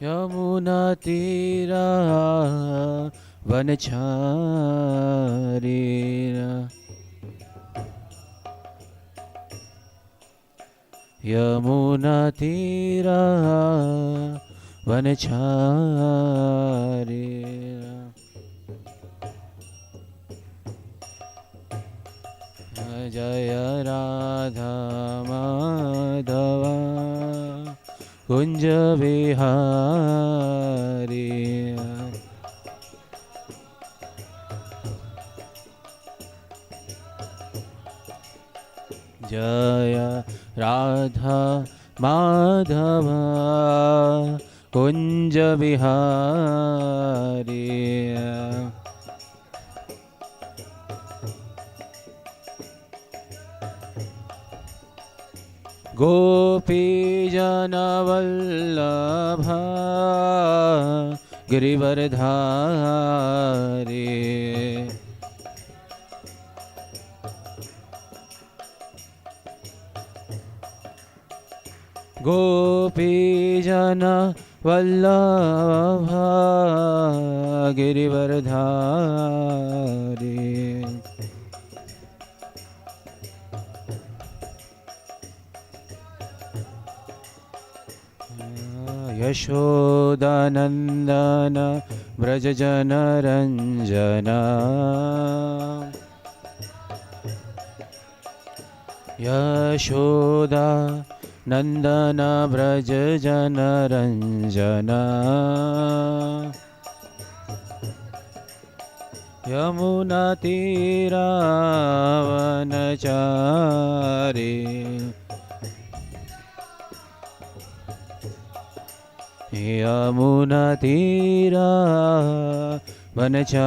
यमुना तीरा वनचारी यमुना तीरा वनचारी जय राधा माधवा कुंज विहारी जय राधा माधव कुंज विहारी गोपी जनवल्लभा गिरिवरधारी गोपी जनवल्लभा गिरिवरधारी यशोदानन्दन व्रजजनरञ्जन यशोदा नन्दन व्रजजनरञ्जन यमुनातीरावनचारी यमुना तीरा वनचारी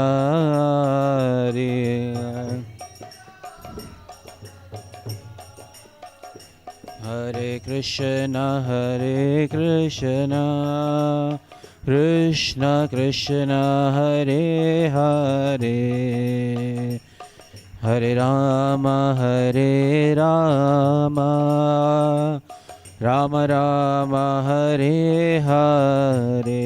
हरे Krishna Krishna Krishna Hare Hare Hare Ram Ram Ram Hare Hare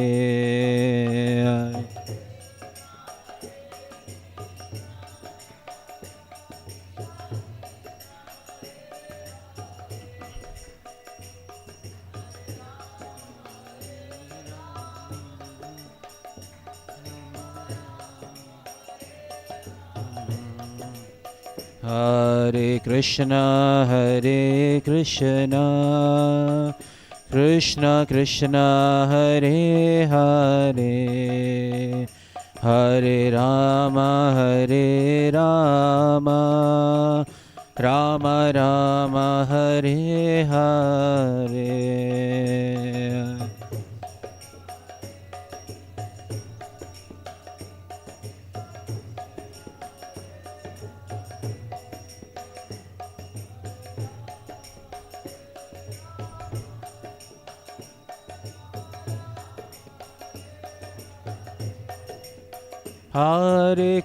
Hare Krishna Krishna Krishna Hare Hare Hare Ram Ram Ram Hare Hare Hare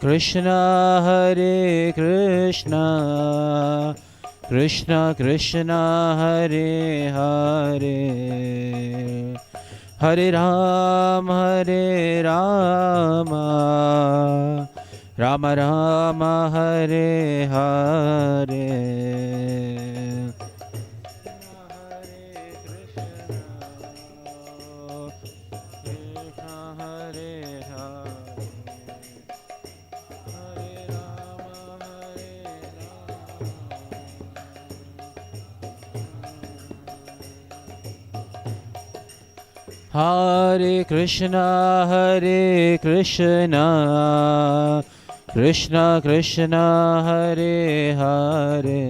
Krishna Krishna Krishna Hare Hare Hare Ram Ram Ram Hare Hare Hare Krishna Krishna Krishna Hare Hare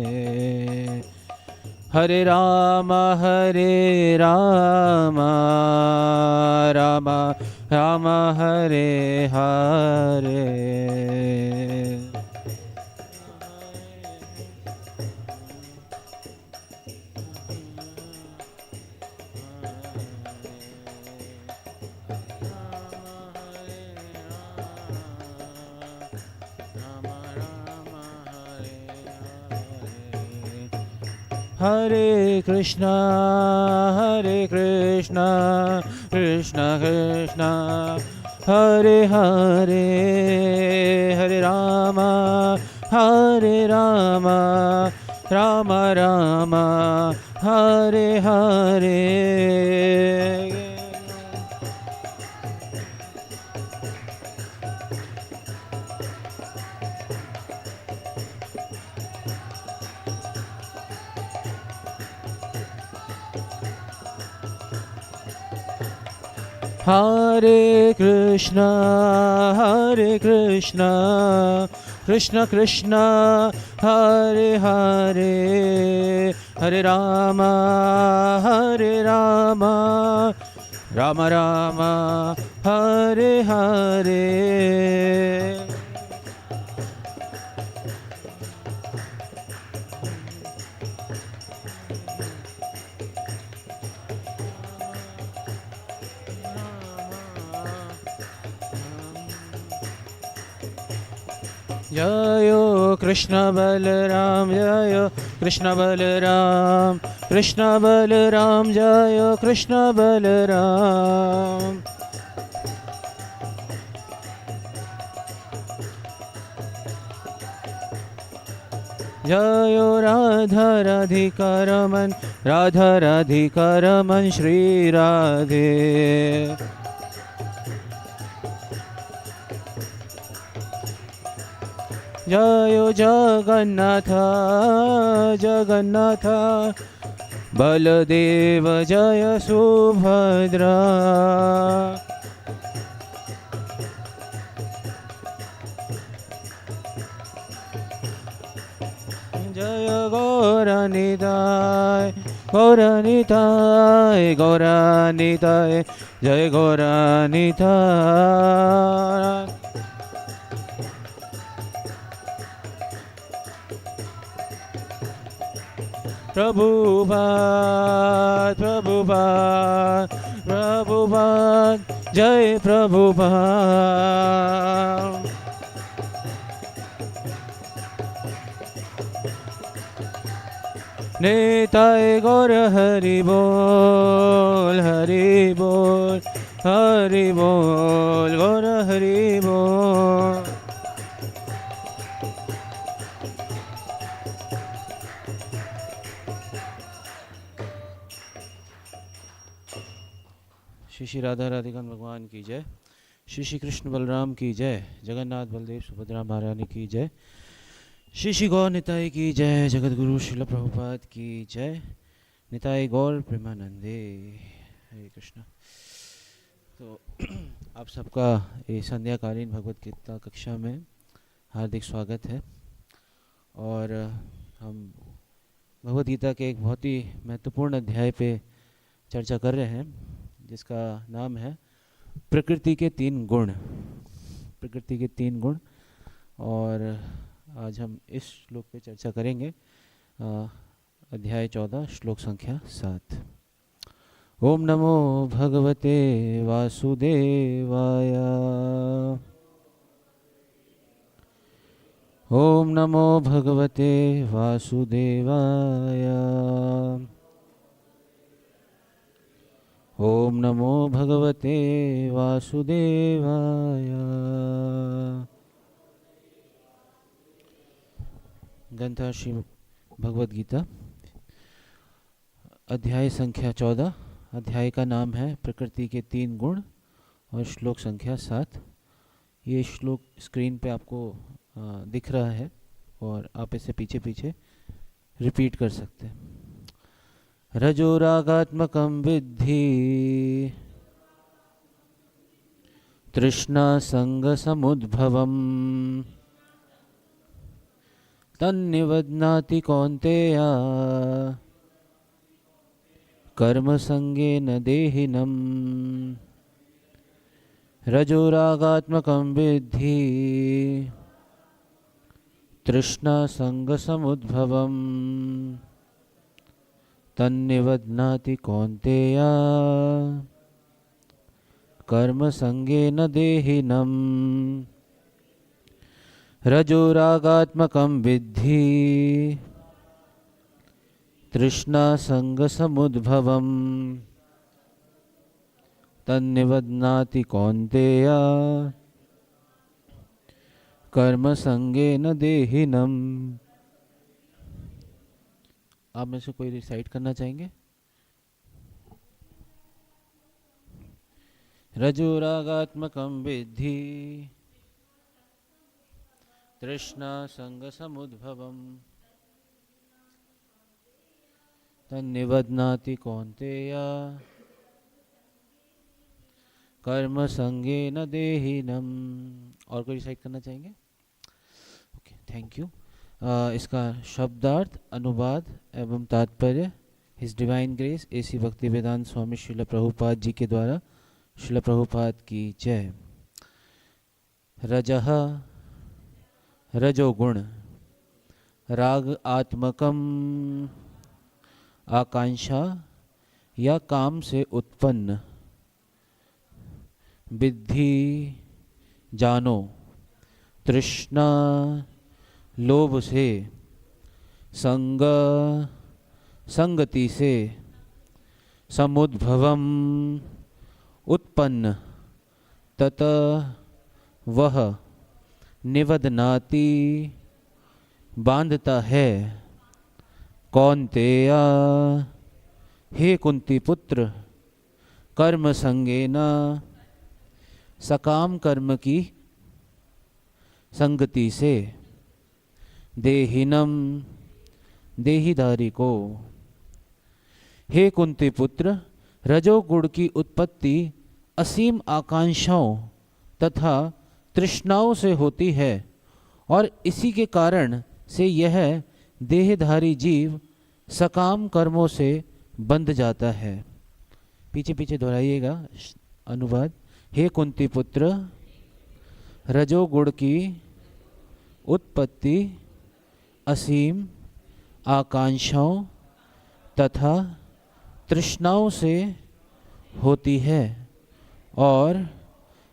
Hare Ram Ram Ram Hare Hare Hare Krishna, Krishna Krishna, Hare Hare, Hare Rama, Rama Rama, Hare Hare. Hare Krishna, Krishna Krishna, Hare Hare, Hare Rama, Rama Rama, Hare Hare. Jayo Krishna Balaram, Jayo Krishna Balaram, Krishna Balaram, Jayo Krishna Balaram. Jayo Radha Radhikaraman, Radha Radhikaraman, Shri Radhe. Jayo Jagannatha, Jagannatha, Baladeva Jaya Subhadra. Jaya Gauranitai, Gauranitai, Gauranitai, Jaya Gauranitai. Prabhupada, Prabhupada, Prabhupada, Jai Prabhupada. Nitai Gaur Hari Bol, Hari Bol, Hari Bol, Gaur Hari Bol. Shri Shri Radha राधिकान भगवान की जय, श्री श्री कृष्ण बलराम की जय, जगन्नाथ बलदेव सुभद्रा महारानी की जय, श्री श्री गौर निताई की जय, जगत गुरु श्रील प्रभुपाद की जय, निताई गौर प्रेमानंदे। हरे कृष्ण। तो आप सबका ये संध्याकालीन भगवत गीता कक्षा में हार्दिक स्वागत है। और हम भगवत गीता के एक बहुत ही महत्वपूर्ण अध्याय पे चर्चा कर रहे हैं, जिसका नाम है प्रकृति के 3 गुण। प्रकृति के 3 गुण। और आज हम इस श्लोक पे चर्चा करेंगे, अध्याय 14 श्लोक संख्या 7। ओम नमो भगवते वासुदेवाय, ओम नमो भगवते वासुदेवाय, ओम नमो भगवते वासुदेवाय। ग्रंथ श्री भगवद गीता, अध्याय संख्या 14। अध्याय का नाम है प्रकृति के 3 गुण और श्लोक संख्या 7। ये श्लोक स्क्रीन पे आपको दिख रहा है और आप इसे पीछे पीछे रिपीट कर सकते हैं। रजोरागात्मकं विद्धि तृष्णा संगसमुद्भवम् तन्निबध्नाति कौन्तेय कर्मसंगेन देहिनम्। रजोरागात्मकं विद्धि तृष्णा संगसमुद्भवम् तन्निबध्नाति कौन्तेय कर्मसंगेन देहिनम्। रजोरागात्मकं विद्धि तृष्णासङ्गसमुद्भवम् तन्निबध्नाति कौन्तेय कर्मसंगेन देहिनम्। आप में से कोई रिसाइट करना चाहेंगे? रजोरागात्मकं विद्धि तृष्णासङ्गसमुद्भवम् तन्निबध्नाति कौन्तेय कर्म संगेन देहिनम्। और कोई रिसाइट करना चाहेंगे? Okay, thank you. इसका शब्दार्थ, अनुवाद एवं तात्पर्य His Divine Grace A C Bhaktivedanta Swami Srila Prabhupada ji के द्वारा। श्रील प्रभुपाद की जय। रजः रजोगुण राग आत्मकम आकांक्षा या काम से उत्पन्न, विद्धि जानो, तृष्णा लोभ से, संग संगति से, समुद्भवम उत्पन्न, तत वह निबध्नाति बांधता है, कौन्तेया हे कुंती पुत्र, कर्म संगेना सकाम कर्म की संगति से, देहिनम देहीधारी को। हे कुंती पुत्र, रजोगुण की उत्पत्ति असीम आकांक्षाओं तथा तृष्णाओं से होती है और इसी के कारण से यह देहधारी जीव सकाम कर्मों से बंध जाता है। पीछे पीछे दोहराइएगा अनुवाद। हे कुंती पुत्र, रजोगुण की उत्पत्ति असीम आकांक्षाओं तथा तृष्णाओं से होती है और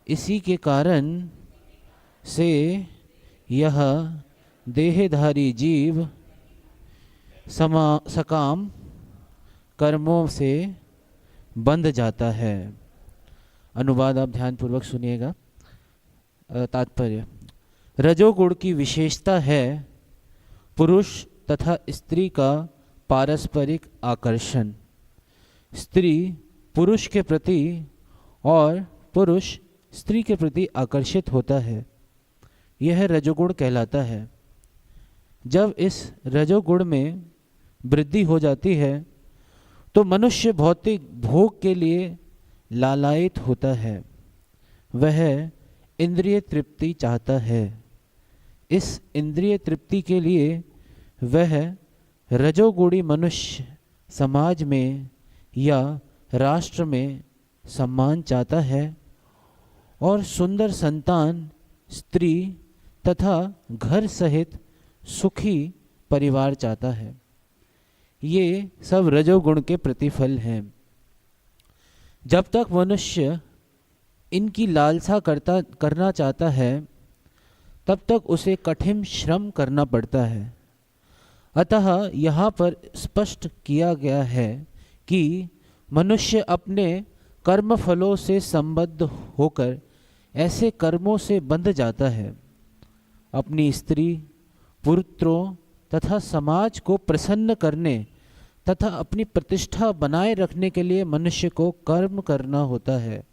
इसी के कारण से यह देहधारी जीव सकाम कर्मों से बंध जाता है। अनुवाद आप ध्यानपूर्वक सुनिएगा। तात्पर्य, रजोगुण की विशेषता है पुरुष तथा स्त्री का पारस्परिक आकर्षण। स्त्री पुरुष के प्रति और पुरुष स्त्री के प्रति आकर्षित होता है, यह रजोगुण कहलाता है। जब इस रजोगुण में वृद्धि हो जाती है तो मनुष्य भौतिक भोग के लिए लालायित होता है, वह इंद्रिय तृप्ति चाहता है। इस इंद्रिय तृप्ति के लिए वह रजोगुणी मनुष्य समाज में या राष्ट्र में सम्मान चाहता है और सुंदर संतान, स्त्री तथा घर सहित सुखी परिवार चाहता है। ये सब रजोगुण के प्रतिफल हैं। जब तक मनुष्य इनकी लालसा करना चाहता है तब तक उसे कठिन श्रम करना पड़ता है। अतः यहाँ पर स्पष्ट किया गया है कि मनुष्य अपने कर्म फलों से संबद्ध होकर ऐसे कर्मों से बंध जाता है। अपनी स्त्री, पुत्रों तथा समाज को प्रसन्न करने तथा अपनी प्रतिष्ठा बनाए रखने के लिए मनुष्य को कर्म करना होता है।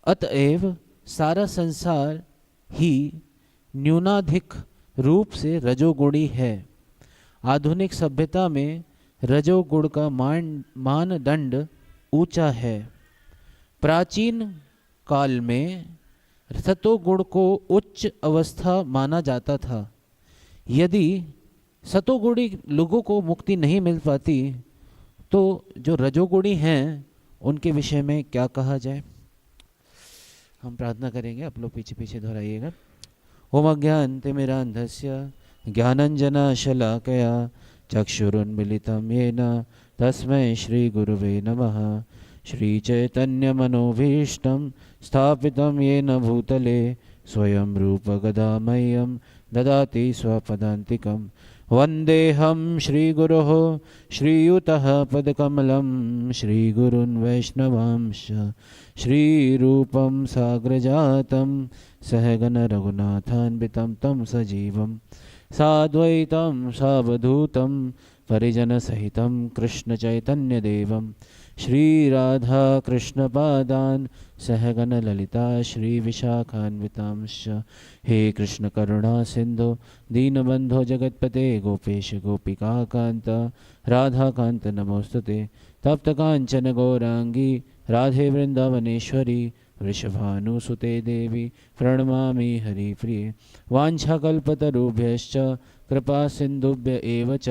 अतएव सारा संसार ही न्यूनाधिक रूप से रजोगुणी है। आधुनिक सभ्यता में रजोगुण का मानदंड ऊंचा है। प्राचीन काल में सतोगुण को उच्च अवस्था माना जाता था। यदि सतोगुणी लोगों को मुक्ति नहीं मिल पाती तो जो रजोगुणी हैं उनके विषय में क्या कहा जाए। हम प्रार्थना करेंगे, आप लोग पीछे पीछे दोहराइएगा। ओम अज्ञानतिमिरान्धस्य ज्ञानञ्जनशलाकया चक्षुरुन्मिलितं येन तस्मै श्रीगुरुवे नमः। श्रीचैतन्यमनोभीष्टं स्थापितं येन भूतले स्वयं रूप गदामह्यं ददाति स्वपदान्तिकं वन्देऽहं श्रीगुरोः श्रीयुतः पदकमलं श्रीगुरुन् वैष्णवांश्च श्रीरूपं साग्रजातं सहगण रघुनाथान्वितं तं सजीवं साद्वैतं सावधूतं परिजनसहितं कृष्णचैतन्यदेवं श्रीराधाकृष्णपादान् सहगण ललिता श्रीविशाखान्वितांश्च हे कृष्ण करुणा सिंधु दीनबंधो जगत्पते गोपेश गोपिकाकांत राधाकांत नमोस्तुते तप्त कांचन गौरांगी राधे वृंदावनेश्वरी वृषभानुसुते देवी प्रणमामि हरिप्रिये वाञ्छाकल्पतरुभ्यश्च कृपा सिन्धुभ्य एव च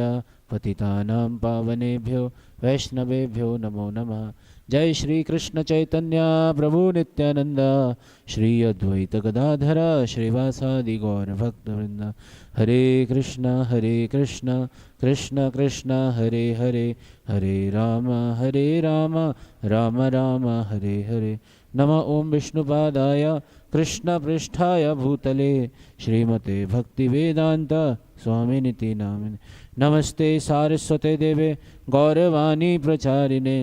पतितानां पावनेभ्यो वैष्णवेभ्यो नमो नमः। जय श्री कृष्ण चैतन्य प्रभु नित्यानंद श्री अद्वैत गदाधर श्रीवासादि गौर भक्तवृंद। हरे कृष्ण कृष्ण कृष्ण हरे हरे हरे राम राम राम हरे हरे। नमः ओं विष्णुपादाय कृष्ण पृष्ठाय भूतले श्रीमते भक्तिवेदांत स्वामिनिति नामिने। नमस्ते सारस्वते देवे गौरवाणी प्रचारिणे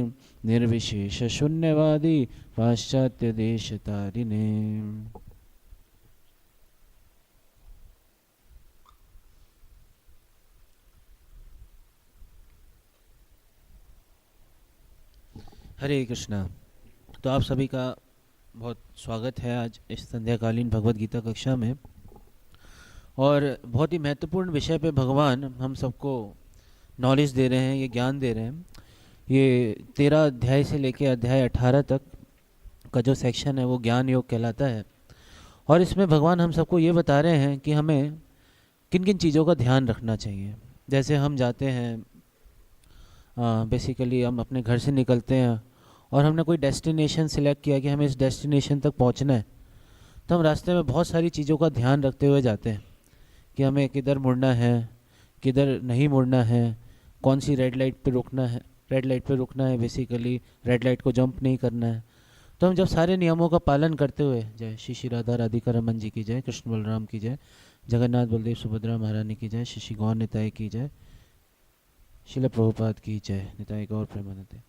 निर्विशेष शून्यवादी पाश्चात्य देश तारिणे। हरे कृष्णा। तो आप सभी का बहुत स्वागत है आज इस संध्याकालीन भगवत गीता कक्षा में। और बहुत ही महत्वपूर्ण विषय पे भगवान हम सबको नॉलेज दे रहे हैं, ये ज्ञान दे रहे हैं। ये 13 अध्याय से लेके अध्याय 18 तक का जो सेक्शन है वो ज्ञान योग कहलाता है। और इसमें भगवान हम सबको ये बता रहे हैं कि हमें किन किन चीज़ों का ध्यान रखना चाहिए। जैसे हम जाते हैं, बेसिकली हम अपने घर से निकलते हैं और हमने कोई डेस्टिनेशन सिलेक्ट किया कि हमें इस डेस्टिनेशन तक पहुंचना है, तो हम रास्ते में बहुत सारी चीज़ों का ध्यान रखते हुए जाते हैं कि हमें किधर मुड़ना है, किधर नहीं मुड़ना है, कौन सी रेड लाइट पे रुकना है, रेड लाइट पे रुकना है, बेसिकली रेड लाइट को जंप नहीं करना है। तो हम जब सारे नियमों का पालन करते हुए, जय श्री श्री राधा राधिका रमन जी की जय, कृष्ण बलराम की जय, जगन्नाथ बलदेव सुभद्रा महारानी की जय, श्री गौर निताई की जय, शिल प्रभुपाद की जय, निताई गौर प्रेमानंद।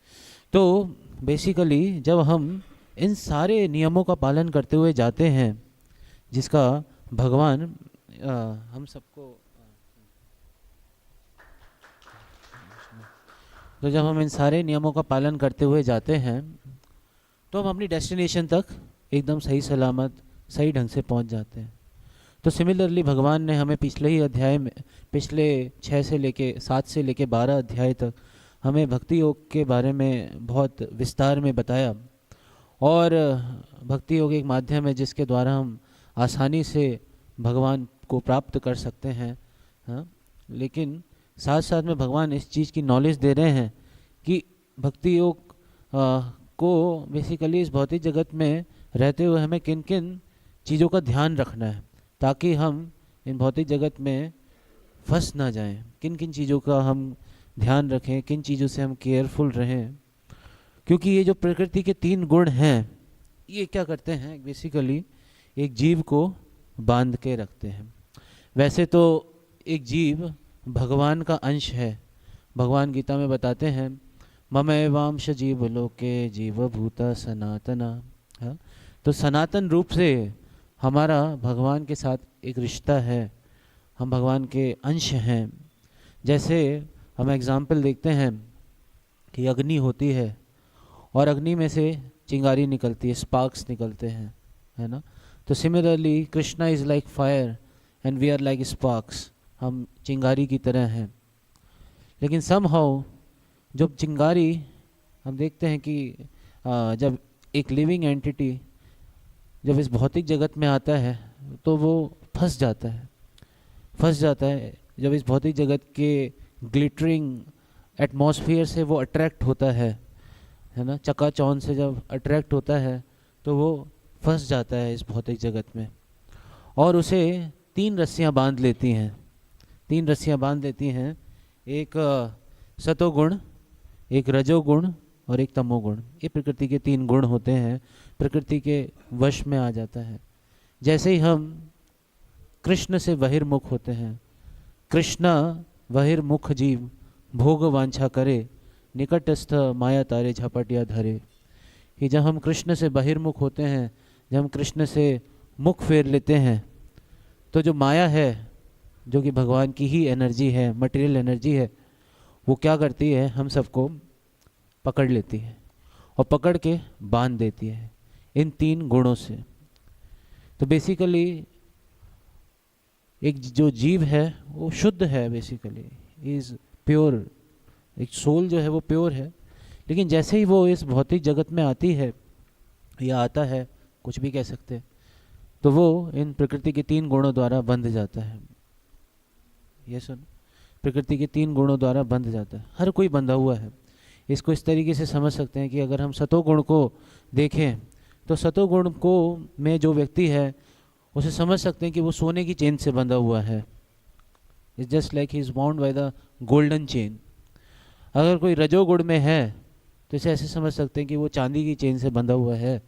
तो बेसिकली जब हम इन सारे नियमों का पालन करते हुए जाते हैं, जिसका भगवान हम सबको, तो जब हम इन सारे नियमों का पालन करते हुए जाते हैं तो हम अपनी डेस्टिनेशन तक एकदम सही सलामत सही ढंग से पहुंच जाते हैं। तो सिमिलरली भगवान ने हमें पिछले ही अध्याय में, पिछले 6 से लेके 7 से लेके 12 अध्याय तक हमें भक्ति योग के बारे में बहुत विस्तार में बताया। और भक्ति योग एक माध्यम है जिसके द्वारा हम आसानी से भगवान को प्राप्त कर सकते हैं। हाँ, लेकिन साथ साथ में भगवान इस चीज़ की नॉलेज दे रहे हैं कि भक्ति योग को बेसिकली इस भौतिक जगत में रहते हुए हमें किन किन चीज़ों का ध्यान रखना है ताकि हम इन भौतिक जगत में फंस ना जाएं। किन किन चीज़ों का हम ध्यान रखें, किन चीज़ों से हम केयरफुल रहें, क्योंकि ये जो प्रकृति के 3 गुण हैं ये क्या करते हैं, बेसिकली एक जीव को बांध के रखते हैं। वैसे तो एक जीव भगवान का अंश है। भगवान गीता में बताते हैं ममैवांश जीव लोके जीव भूता सनातना। हाँ, तो सनातन रूप से हमारा भगवान के साथ एक रिश्ता है, हम भगवान के अंश हैं। जैसे हम एग्जाम्पल देखते हैं कि अग्नि होती है और अग्नि में से चिंगारी निकलती है, स्पार्क्स निकलते हैं, है ना। तो similarly Krishna is like fire and we are like sparks. हम चिंगारी की तरह हैं। लेकिन समहाउ जब चिंगारी, हम देखते हैं कि जब एक लिविंग एंटिटी जब इस भौतिक जगत में आता है तो वो फंस जाता है। जब इस भौतिक जगत के ग्लिटरिंग एटमॉस्फेयर से वो अट्रैक्ट होता है ना, चकाचौंध से जब अट्रैक्ट होता है तो वो फंस जाता है इस भौतिक जगत में। और उसे 3 रस्सियाँ बांध लेती हैं। 3 रस्सियाँ बांध लेती हैं, एक सतोगुण, एक रजोगुण और एक तमोगुण। ये प्रकृति के 3 गुण होते हैं, प्रकृति के वश में आ जाता है। जैसे ही हम कृष्ण से बहिर्मुख होते हैं, कृष्णा बहिर्मुख जीव भोग वांछा करे, निकटस्थ माया तारे झपटिया धरे। कि जब हम कृष्ण से बहिर्मुख होते हैं, जब हम कृष्ण से मुख फेर लेते हैं, तो जो माया है, जो कि भगवान की ही एनर्जी है, मटेरियल एनर्जी है, वो क्या करती है, हम सबको पकड़ लेती है और पकड़ के बांध देती है इन 3 गुणों से। तो बेसिकली एक जो जीव है वो शुद्ध है, बेसिकली इज प्योर, एक सोल जो है वो प्योर है। लेकिन जैसे ही वो इस भौतिक जगत में आती है या आता है, कुछ भी कह सकते हैं, तो वो इन प्रकृति के 3 गुणों द्वारा बंध जाता है। ये सुन, प्रकृति के 3 गुणों द्वारा बंध जाता है। हर कोई बंधा हुआ है। इसको इस तरीके से समझ सकते हैं कि अगर हम सतोगुण को देखें तो सतोगुण को में जो व्यक्ति है उसे समझ सकते हैं कि वो सोने की चेन से बंधा हुआ है। It's just like he is bound by the golden chain. अगर कोई रजोगुण में है तो इसे ऐसे समझ सकते हैं कि वो चांदी की चेन से बंधा हुआ है,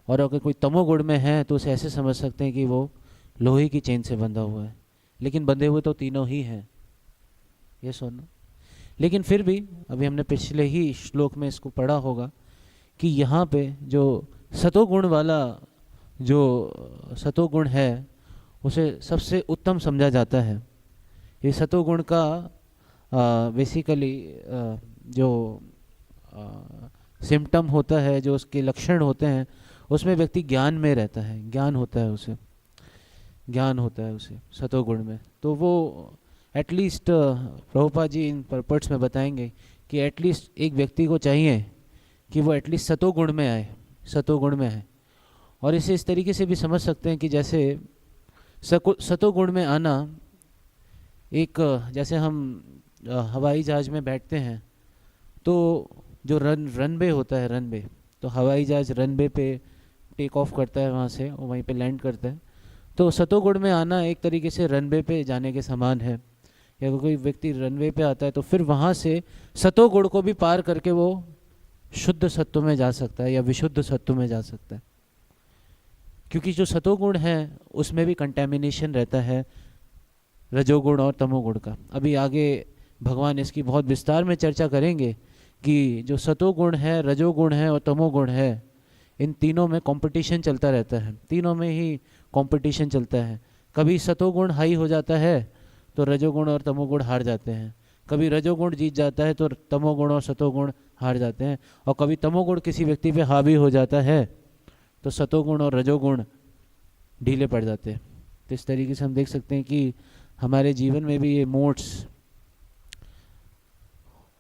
और अगर कोई तमोगुण में है तो उसे ऐसे समझ सकते हैं कि वो लोहे की चेन से बंधा हुआ है। लेकिन बंधे हुए तो तीनों ही हैं, ये सुनो। लेकिन फिर भी अभी हमने पिछले ही श्लोक में इसको पढ़ा होगा कि यहाँ पे जो सतोगुण वाला जो सतोगुण है उसे सबसे उत्तम समझा जाता है। ये सतोगुण का बेसिकली जो सिम्टम होता है, जो उसके लक्षण होते हैं, उसमें व्यक्ति ज्ञान में रहता है, ज्ञान होता है उसे, ज्ञान होता है उसे सतोगुण में। तो वो एटलीस्ट प्रभुपाद जी इन पर्पट्स में बताएंगे कि एटलीस्ट एक व्यक्ति को चाहिए कि वो एटलीस्ट सतोगुण में आए, सतोगुण में आए। और इसे इस तरीके से भी समझ सकते हैं कि जैसे सतोगुण में आना, एक जैसे हम हवाई जहाज में बैठते हैं तो जो रनवे होता है, रनवे, तो हवाई जहाज रनवे पे टेक ऑफ करता है, वहाँ से और वहीं पे लैंड करता है। तो सतोगुण में आना एक तरीके से रनवे पे जाने के समान है। या कोई व्यक्ति रनवे पे आता है तो फिर वहाँ से सतोगुण को भी पार करके वो शुद्ध सत्व में जा सकता है या विशुद्ध सत्व में जा सकता है। क्योंकि जो सतोगुण है उसमें भी कंटेमिनेशन रहता है रजोगुण और तमोगुण का। अभी आगे भगवान इसकी बहुत विस्तार में चर्चा करेंगे कि जो सतोगुण है, रजोगुण है और तमोगुण है, इन तीनों में कंपटीशन चलता रहता है, तीनों में ही कंपटीशन चलता है। कभी सतोगुण हाई हो जाता है तो रजोगुण और तमोगुण हार जाते हैं, कभी रजोगुण जीत जाता है तो तमोगुण और सतोगुण हार जाते हैं, और कभी तमोगुण किसी व्यक्ति पे हावी हो जाता है तो सतोगुण और रजोगुण ढीले पड़ जाते हैं। तो इस तरीके से हम देख सकते हैं कि हमारे जीवन में भी ये मोड्स,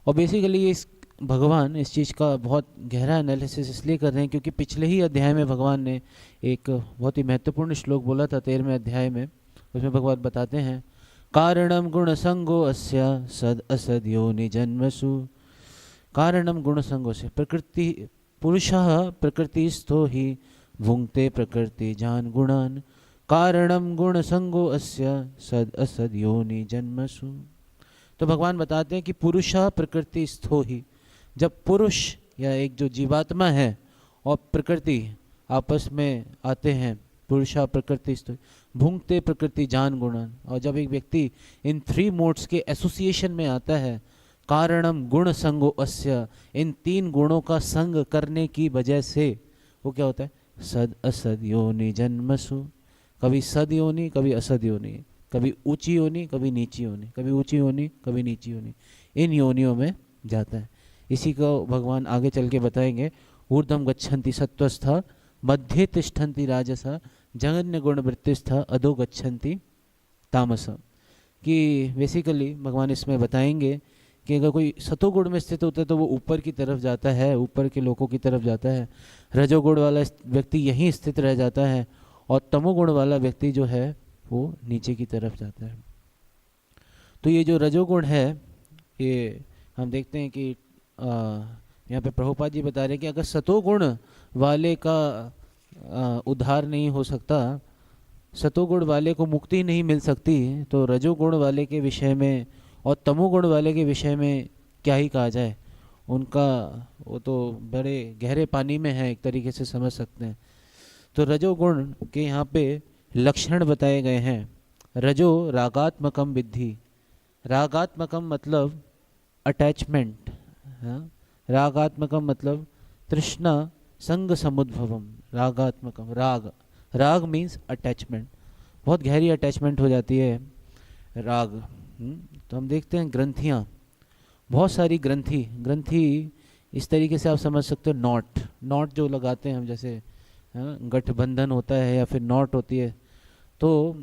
और बेसिकली इस भगवान इस चीज़ का बहुत गहरा एनालिसिस इसलिए कर रहे हैं क्योंकि पिछले ही अध्याय में भगवान ने एक बहुत ही महत्वपूर्ण श्लोक बोला था 13वें अध्याय में। उसमें भगवान बताते हैं, कारणम गुण संगो अस्या सद असद योनि जन्मसु। कारणम गुण संगो से प्रकृति पुरुषः प्रकृतिस्थो ही भुंक्ते प्रकृति जान गुणान। कारणम गुण संगो अस्या सद असद योनि जन्मसु। तो भगवान बताते हैं कि पुरुषः प्रकृति स्थो ही, जब पुरुष या एक जो जीवात्मा है और प्रकृति आपस में आते हैं, पुरुषः प्रकृति स्थो भुंक्ते प्रकृति जान गुणान, और जब एक व्यक्ति इन 3 मोड्स के एसोसिएशन में आता है, कारणम गुण संगो अस्य, इन 3 गुणों का संग करने की वजह से वो क्या होता है, सद असद योनि जन्मसु। कभी सद योनि कभी असद योनि, कभी ऊंची योनि कभी नीची योनि, कभी ऊंची योनि कभी नीची योनि, इन योनियों में जाता है। इसी को भगवान आगे चल के बताएंगे, ऊर्ध्वम गच्छन्ति सत्वस्था मध्ये तिष्ठन्ति राजसा जगन्य गुण वृत्तिस्था अधो गच्छन्ति तामसा। कि बेसिकली भगवान इसमें बताएंगे कि अगर कोई सतोगुण में स्थित होता है तो वो ऊपर की तरफ जाता है, ऊपर के लोगों की तरफ जाता है। रजोगुण वाला व्यक्ति यहीं स्थित रह जाता है और तमोगुण वाला व्यक्ति जो है वो नीचे की तरफ जाता है। तो ये जो रजोगुण है, ये हम देखते हैं कि यहाँ पे प्रभुपाद जी बता रहे हैं कि अगर सतोगुण वाले का उद्धार नहीं हो सकता, सतोगुण वाले को मुक्ति नहीं मिल सकती, तो रजोगुण वाले के विषय में और तमोगुण वाले के विषय में क्या ही कहा जाए। उनका वो तो बड़े गहरे पानी में है, एक तरीके से समझ सकते हैं। तो रजोगुण के यहाँ पे लक्षण बताए गए हैं। रजो रागात्मकम विद्धि, रागात्मकम मतलब अटैचमेंट, हाँ, रागात्मकम मतलब तृष्णा संग समुद्भवम, रागात्मकम, राग, राग मीन्स अटैचमेंट, बहुत गहरी अटैचमेंट हो जाती है राग। तो हम देखते हैं ग्रंथियाँ, बहुत सारी ग्रंथि, ग्रंथि इस तरीके से आप समझ सकते हो, नॉट, नॉट जो लगाते हैं हम, जैसे हाँ, गठबंधन होता है या फिर नॉट होती है, तो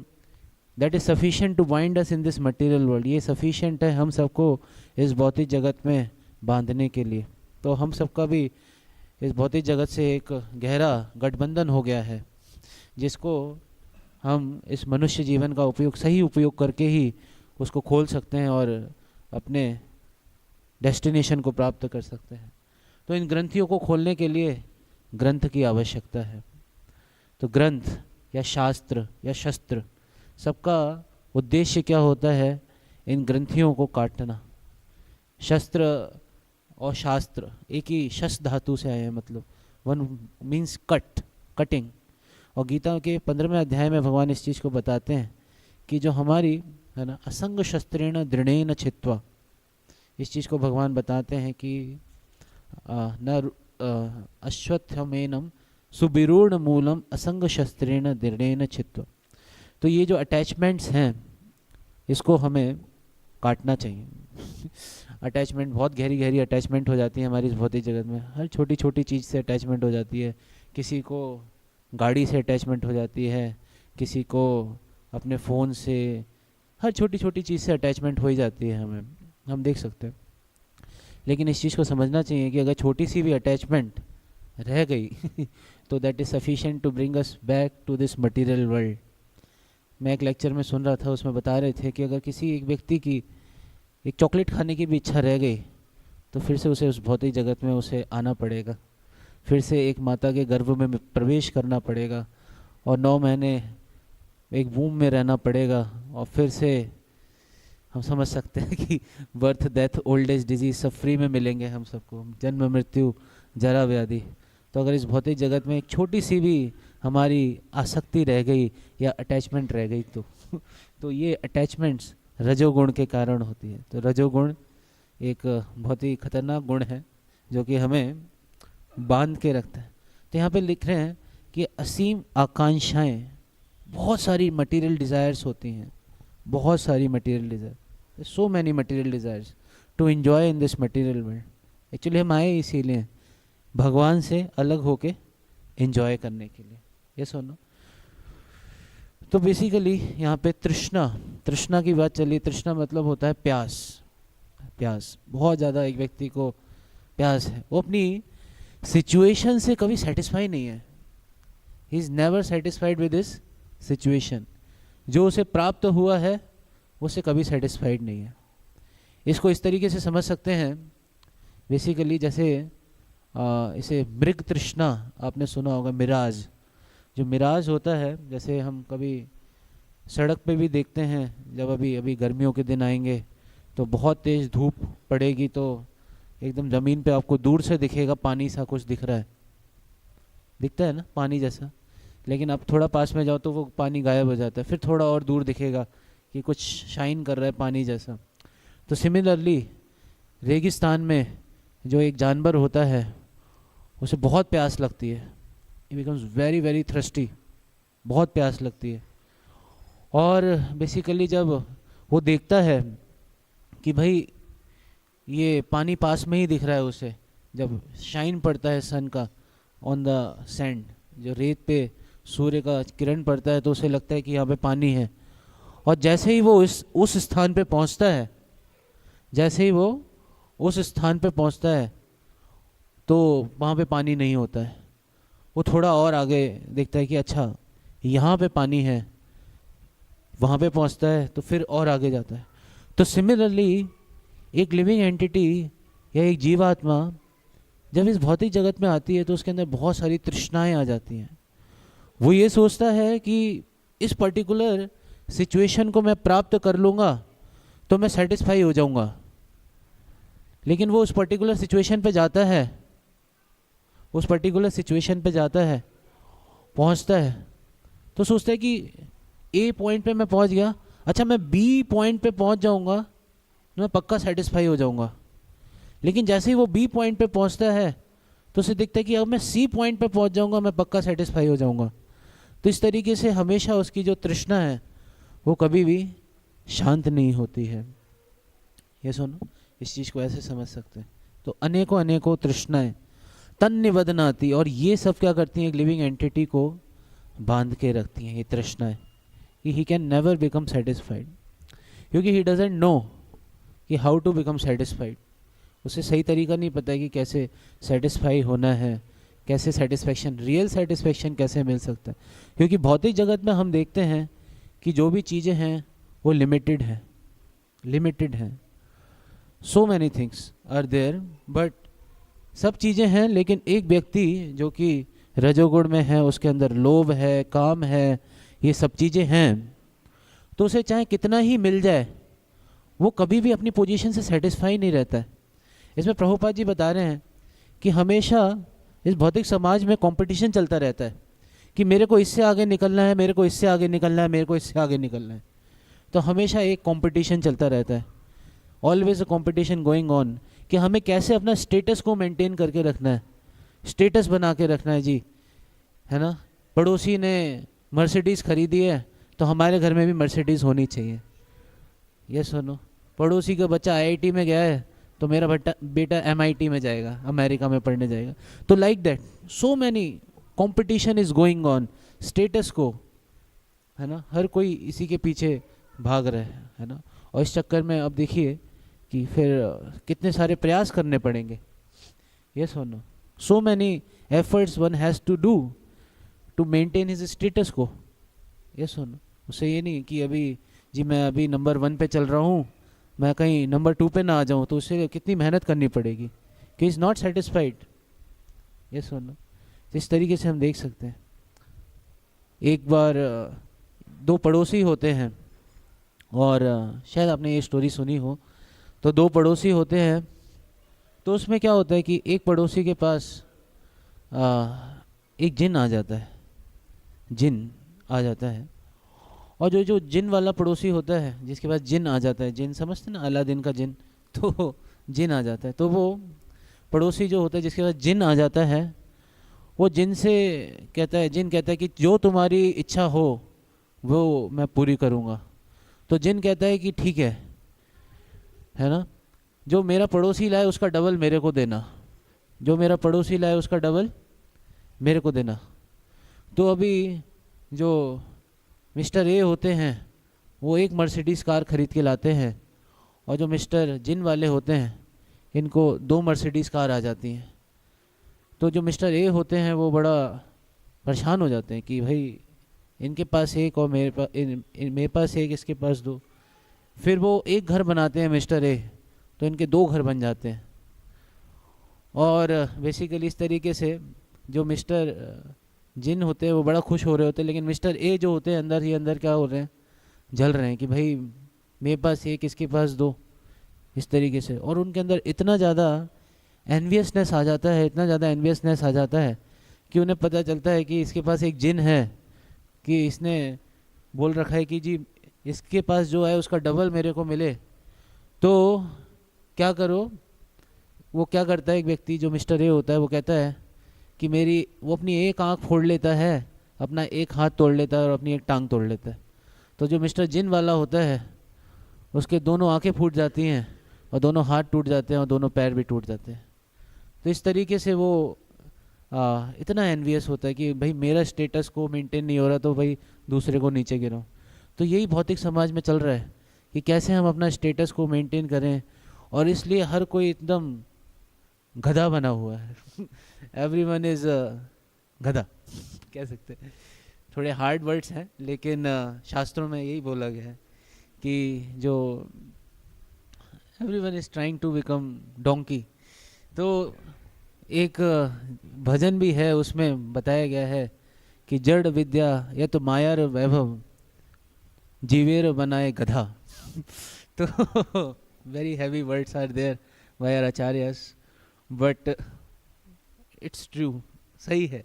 that is sufficient to bind us in this material world, ये सफिशिएंट है हम सबको इस भौतिक जगत में बांधने के लिए। तो हम सबका भी इस भौतिक जगत से एक गहरा गठबंधन हो गया है, जिसको हम इस मनुष्य जीवन का उपयोग, सही उपयोग करके ही उसको खोल सकते हैं और अपने डेस्टिनेशन को प्राप्त कर सकते हैं। तो इन ग्रंथियों को खोलने के लिए ग्रंथ की आवश्यकता है। तो ग्रंथ या शास्त्र या शस्त्र, सबका उद्देश्य क्या होता है? इन ग्रंथियों को काटना। शस्त्र और शास्त्र एक ही शस्त्र धातु से आए हैं, मतलब वन मीन्स कट, कटिंग। और गीता के 15वें अध्याय में भगवान इस चीज़ को बताते हैं कि जो हमारी है ना, असंग शस्त्रेण दृढ़ेन छित्वा, इस चीज़ को भगवान बताते हैं कि न अश्वत्थमेनम सुविरूढ़ मूलम असंग शस्त्रेण दृढ़ेन छित्वा। तो ये जो अटैचमेंट्स हैं, इसको हमें काटना चाहिए। अटैचमेंट, बहुत गहरी गहरी अटैचमेंट हो जाती है हमारी इस भौतिक जगत में, हर छोटी छोटी चीज़ से अटैचमेंट हो जाती है। किसी को गाड़ी से अटैचमेंट हो जाती है, किसी को अपने फ़ोन से, हर छोटी छोटी चीज़ से अटैचमेंट हो ही जाती है हमें, हम देख सकते हैं। लेकिन इस चीज़ को समझना चाहिए कि अगर छोटी सी भी अटैचमेंट रह गई तो that is sufficient to bring us back to this material world. मैं एक लेक्चर में सुन रहा था, उसमें बता रहे थे कि अगर किसी एक व्यक्ति की एक चॉकलेट खाने की भी इच्छा रह गई तो फिर से उसे उस भौतिक जगत में उसे आना पड़ेगा, फिर से एक माता के गर्भ में प्रवेश करना पड़ेगा और 9 महीने एक वूम में रहना पड़ेगा, और फिर से हम समझ सकते हैं कि birth, death, old age, disease सब फ्री में मिलेंगे हम सबको, जन्म, मृत्यु, जरा, व्याधि। तो अगर इस भौतिक जगत में एक छोटी सी भी हमारी आसक्ति रह गई या अटैचमेंट रह गई तो ये अटैचमेंट्स रजोगुण के कारण होती है। तो रजोगुण एक बहुत ही खतरनाक गुण है जो कि हमें बांध के रखता है। तो यहाँ पे लिख रहे हैं कि असीम आकांक्षाएं, बहुत सारी मटेरियल डिज़ायर्स होती हैं, बहुत सारी material desire, so many material desires to enjoy in this material world. Actually हम आए इसीलिए भगवान से अलग होके एंजॉय करने के लिए, ये सुनो। तो बेसिकली यहाँ पे तृष्णा, तृष्णा की बात चली। तृष्णा मतलब होता है प्यास, प्यास, बहुत ज़्यादा एक व्यक्ति को प्यास है, वो अपनी सिचुएशन से कभी सेटिस्फाई नहीं है, he is never satisfied with this situation. जो उसे प्राप्त हुआ है उससे कभी सेटिस्फाइड नहीं है। इसको इस तरीके से समझ सकते हैं बेसिकली, जैसे इसे मृग तृष्णा आपने सुना होगा, मिराज। जो मिराज होता है, जैसे हम कभी सड़क पे भी देखते हैं, जब अभी गर्मियों के दिन आएंगे तो बहुत तेज़ धूप पड़ेगी तो एकदम ज़मीन पे आपको दूर से दिखेगा पानी सा कुछ दिख रहा है, दिखता है ना पानी जैसा, लेकिन अब थोड़ा पास में जाओ तो वो पानी गायब हो जाता है, फिर थोड़ा और दूर दिखेगा कि कुछ शाइन कर रहा है पानी जैसा। तो सिमिलरली रेगिस्तान में जो एक जानवर होता है उसे बहुत प्यास लगती है, ही बिकम्स वेरी वेरी थ्रस्टी, बहुत प्यास लगती है। और बेसिकली जब वो देखता है कि भाई ये पानी पास में ही दिख रहा है उसे, जब शाइन पड़ता है सन का ऑन द सैंड, जो रेत पे सूर्य का किरण पड़ता है तो उसे लगता है कि यहाँ पे पानी है। और जैसे ही वो उस स्थान पे पहुँचता है, जैसे ही वो उस स्थान पे पहुँचता है तो वहाँ पे पानी नहीं होता है। वो थोड़ा और आगे देखता है कि अच्छा यहाँ पे पानी है, वहाँ पे पहुँचता है तो फिर और आगे जाता है। तो सिमिलरली एक लिविंग एंटिटी या एक जीवात्मा जब इस भौतिक जगत में आती है तो उसके अंदर बहुत सारी तृष्णाएं आ जाती हैं। वो ये सोचता है कि इस पर्टिकुलर सिचुएशन को मैं प्राप्त कर लूँगा तो मैं सेटिस्फाई हो जाऊँगा, लेकिन वो उस पर्टिकुलर सिचुएशन पे जाता है, उस पर्टिकुलर सिचुएशन पे जाता है, पहुंचता है तो सोचता है कि ए पॉइंट पे मैं पहुंच गया, अच्छा मैं बी पॉइंट पे पहुंच जाऊंगा मैं पक्का सेटिस्फाई हो जाऊंगा। लेकिन जैसे ही वो बी पॉइंट पे पहुंचता है तो उसे दिखता है कि अब मैं सी पॉइंट पे पहुंच जाऊंगा, मैं पक्का सेटिस्फाई हो जाऊंगा। तो इस तरीके से हमेशा उसकी जो तृष्णा है वो कभी भी शांत नहीं होती है। ये सुनो, इस चीज़ को ऐसे समझ सकते हैं। तो अनेकों अनेकों तृष्णाएं तन निवदनाती, और ये सब क्या करती हैं, एक लिविंग एंटिटी को बांध के रखती हैं ये तृष्णाएं, कि he can never become satisfied, क्योंकि ही डजेंट नो कि हाउ टू बिकम सेटिस्फाइड। उसे सही तरीका नहीं पता है कि कैसे सेटिस्फाई होना है, कैसे सेटिस्फेक्शन, रियल सेटिस्फेक्शन कैसे मिल सकता है। क्योंकि भौतिक जगत में हम देखते हैं कि जो भी चीज़ें हैं वो लिमिटेड हैं। So many things are there, but सब चीज़ें हैं, लेकिन एक व्यक्ति जो कि रजोगुण में है, उसके अंदर लोभ है, काम है, ये सब चीज़ें हैं, तो उसे चाहे कितना ही मिल जाए वो कभी भी अपनी पोजीशन से सेटिस्फाई नहीं रहता है। इसमें प्रभुपाद जी बता रहे हैं कि हमेशा इस भौतिक समाज में कंपटीशन चलता रहता है कि मेरे को इससे आगे निकलना है, मेरे को इससे आगे निकलना है, मेरे को इससे आगे निकलना है। तो हमेशा एक कंपटीशन चलता रहता है, always a competition going on, कि हमें कैसे अपना स्टेटस को मेंटेन करके रखना है, स्टेटस बना के रखना है जी, है ना। पड़ोसी ने मर्सिडीज़ खरीदी है तो हमारे घर में भी मर्सिडीज़ होनी चाहिए। ये सुनो, पड़ोसी का बच्चा आईआईटी में गया है तो मेरा बेटा एमआईटी में जाएगा, अमेरिका में पढ़ने जाएगा। तो like that so many competition is going on, status को, है ना, हर कोई इसी के पीछे भाग रहे है ना। और इस चक्कर में अब देखिए कि फिर कितने सारे प्रयास करने पड़ेंगे। ये सुनो, so many efforts one has to do to maintain his status को। ये सुनो, उसे ये नहीं कि अभी जी मैं अभी नंबर 1 पे चल रहा हूँ, मैं कहीं नंबर 2 पे ना आ जाऊँ, तो उसे कितनी मेहनत करनी पड़ेगी कि इज़ नॉट सेटिस्फाइड। ये सुनो, इस तरीके से हम देख सकते हैं। एक बार 2 पड़ोसी होते हैं, और शायद आपने ये स्टोरी सुनी हो। तो 2 पड़ोसी होते हैं, तो उसमें क्या होता है कि एक पड़ोसी के पास एक जिन आ जाता है, और जो जिन वाला पड़ोसी होता है, जिसके पास जिन आ जाता है, जिन समझते ना, अलादीन का जिन, तो जिन आ जाता है, तो वो पड़ोसी जो होता है जिसके पास जिन आ जाता है, वो जिन कहता है कि जो तुम्हारी इच्छा हो वो मैं पूरी करूँगा। तो जिन कहता है कि ठीक है ना, जो मेरा पड़ोसी लाए उसका डबल मेरे को देना, जो मेरा पड़ोसी लाए उसका डबल मेरे को देना। तो अभी जो मिस्टर ए होते हैं वो एक मर्सिडीज़ कार खरीद के लाते हैं, और जो मिस्टर जिन वाले होते हैं इनको 2 मर्सिडीज़ कार आ जाती हैं। तो जो मिस्टर ए होते हैं वो बड़ा परेशान हो जाते हैं कि भाई इनके पास एक और मेरे पास एक, इसके पास 2। फिर वो एक घर बनाते हैं मिस्टर ए, तो इनके 2 घर बन जाते हैं। और बेसिकली इस तरीके से जो मिस्टर जिन होते हैं वो बड़ा खुश हो रहे होते हैं, लेकिन मिस्टर ए जो होते हैं अंदर ही अंदर क्या हो रहे हैं, जल रहे हैं कि भाई मेरे पास एक, इसके पास 2, इस तरीके से। और उनके अंदर इतना ज़्यादा एनवियसनेस आ जाता है कि उन्हें पता चलता है कि इसके पास एक जिन है, कि इसने बोल रखा है कि जी इसके पास जो है उसका डबल मेरे को मिले, तो क्या करो। वो क्या करता है, एक व्यक्ति जो मिस्टर ए होता है वो कहता है कि वो अपनी एक आँख फोड़ लेता है, अपना एक हाथ तोड़ लेता है और अपनी एक टांग तोड़ लेता है। तो जो मिस्टर जिन वाला होता है उसके दोनों आंखें फूट जाती हैं, और दोनों हाथ टूट जाते हैं, और दोनों पैर भी टूट जाते हैं। तो इस तरीके से वो इतना एनवियस होता है कि भाई मेरा स्टेटस को मेंटेन नहीं हो रहा तो भाई दूसरे को नीचे गिराओ। तो यही भौतिक समाज में चल रहा है कि कैसे हम अपना स्टेटस को मेंटेन करें, और इसलिए हर कोई एकदम गधा बना हुआ है। एवरीवन इज गधा कह सकते हैं। थोड़े हार्ड वर्ड्स हैं, लेकिन शास्त्रों में यही बोला गया है कि जो everyone is trying to become donkey. तो एक भजन भी है, उसमें बताया गया है कि जड़ विद्या या तो मायार वैभव जीवेर बनाए गधा। तो very heavy words are there by our acharyas, but it's true, सही है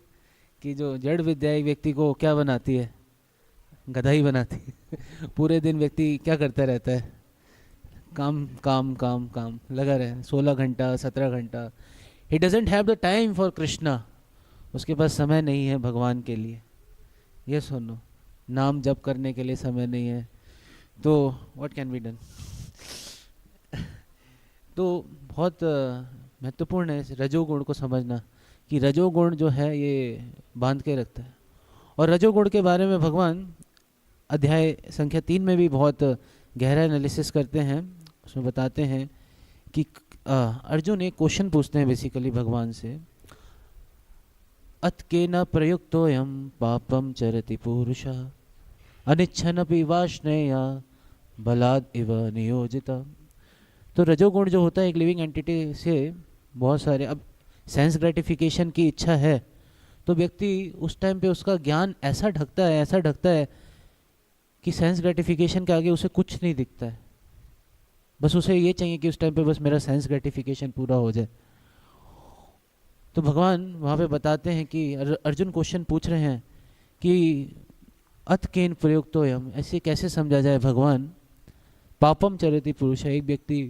कि जो जड़ विद्या एक व्यक्ति को क्या बनाती है, गधा ही बनाती है। पूरे दिन व्यक्ति क्या करता रहता है, काम काम काम काम लगा रहे, 16 घंटा 17 घंटा। He doesn't have the time for Krishna, उसके पास समय नहीं है भगवान के लिए। ये सुनो, नाम जप करने के लिए समय नहीं है, तो व्हाट कैन बी डन। तो बहुत महत्वपूर्ण है इस रजोगुण को समझना, कि रजोगुण जो है ये बांध के रखता है। और रजोगुण के बारे में भगवान अध्याय संख्या 3 में भी बहुत गहरा एनालिसिस करते हैं। उसमें बताते हैं कि अर्जुन एक क्वेश्चन पूछते हैं बेसिकली भगवान से, अत के न प्रयुक्तोयम पापम चरति पुरुषः अनिच्छनपि वाष्णेय बलाद इव नियोजिता। तो रजोगुण जो होता है एक लिविंग एंटिटी से बहुत सारे, अब सेंस ग्रेटिफिकेशन की इच्छा है तो व्यक्ति उस टाइम पे उसका ज्ञान ऐसा ढकता है कि सेंस ग्रेटिफिकेशन के आगे उसे कुछ नहीं दिखता है। बस उसे ये चाहिए कि उस टाइम पे बस मेरा सेंस ग्रेटिफिकेशन पूरा हो जाए। तो भगवान वहाँ पे बताते हैं कि अर्जुन क्वेश्चन पूछ रहे हैं कि अथ केन प्रयुक्तोयम, ऐसे कैसे समझा जाए भगवान, पापम चरति पुरुष, एक व्यक्ति